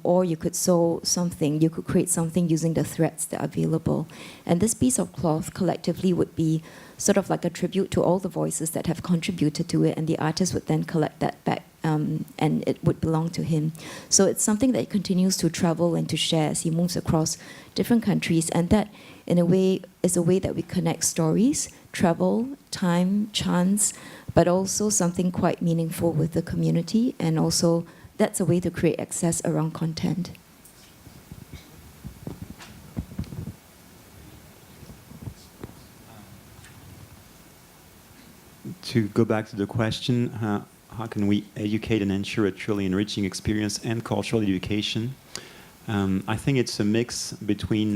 or you could sew something, you could create something using the threads that are available. And this piece of cloth collectively would be sort of like a tribute to all the voices that have contributed to it, and the artist would then collect that back, and it would belong to him. So it's something that he continues to travel and to share as he moves across different countries, and that, in a way, is a way that we connect stories, travel, time, chance, but also something quite meaningful with the community, and also that's a way to create access around content. To go back to the question, how can we educate and ensure a truly enriching experience and cultural education? I think it's a mix between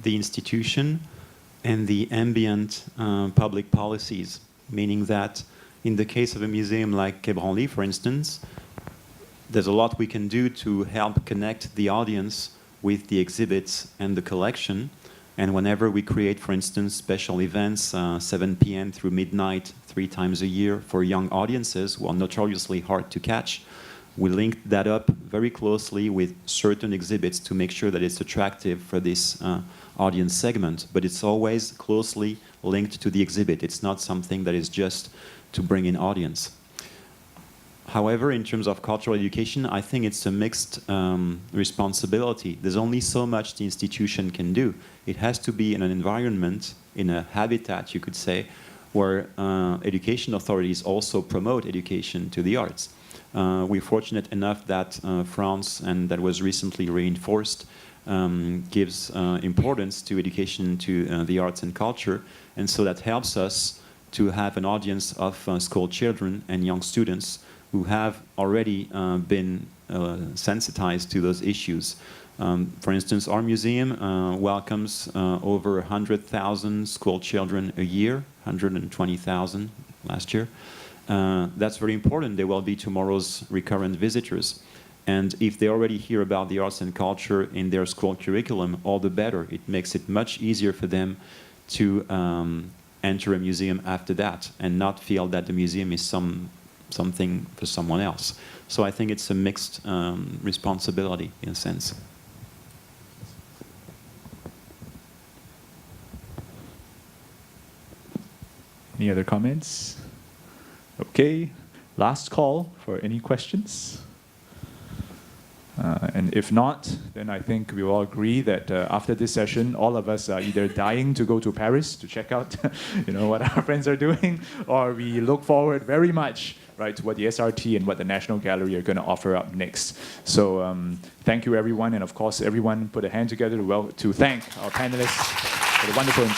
the institution and the ambient public policies, meaning that in the case of a museum like Quai Branly, for instance, there's a lot we can do to help connect the audience with the exhibits and the collection. And whenever we create, for instance, special events, 7 p.m. through midnight, 3 times a year for young audiences who are notoriously hard to catch, we link that up very closely with certain exhibits to make sure that it's attractive for this audience segment. But it's always closely linked to the exhibit. It's not something that is just to bring in audience. However, in terms of cultural education, I think it's a mixed responsibility. There's only so much the institution can do. It has to be in an environment, in a habitat, you could say, where education authorities also promote education to the arts. We're fortunate enough that France, and that was recently reinforced, gives importance to education to the arts and culture, and so that helps us to have an audience of school children and young students who have already been sensitized to those issues. For instance, our museum welcomes over 100,000 school children a year, 120,000 last year. That's very important. They will be tomorrow's recurrent visitors. And if they already hear about the arts and culture in their school curriculum, all the better. It makes it much easier for them to enter a museum after that and not feel that the museum is something for someone else. So I think it's a mixed responsibility in a sense. Any other comments? Okay, last call for any questions. And if not, then I think we all agree that after this session, all of us are either dying to go to Paris to check out, what our friends are doing, or we look forward very much, right, to what the SRT and what the National Gallery are going to offer up next. So thank you, everyone, and of course, everyone put a hand together to thank our panelists for the wonderful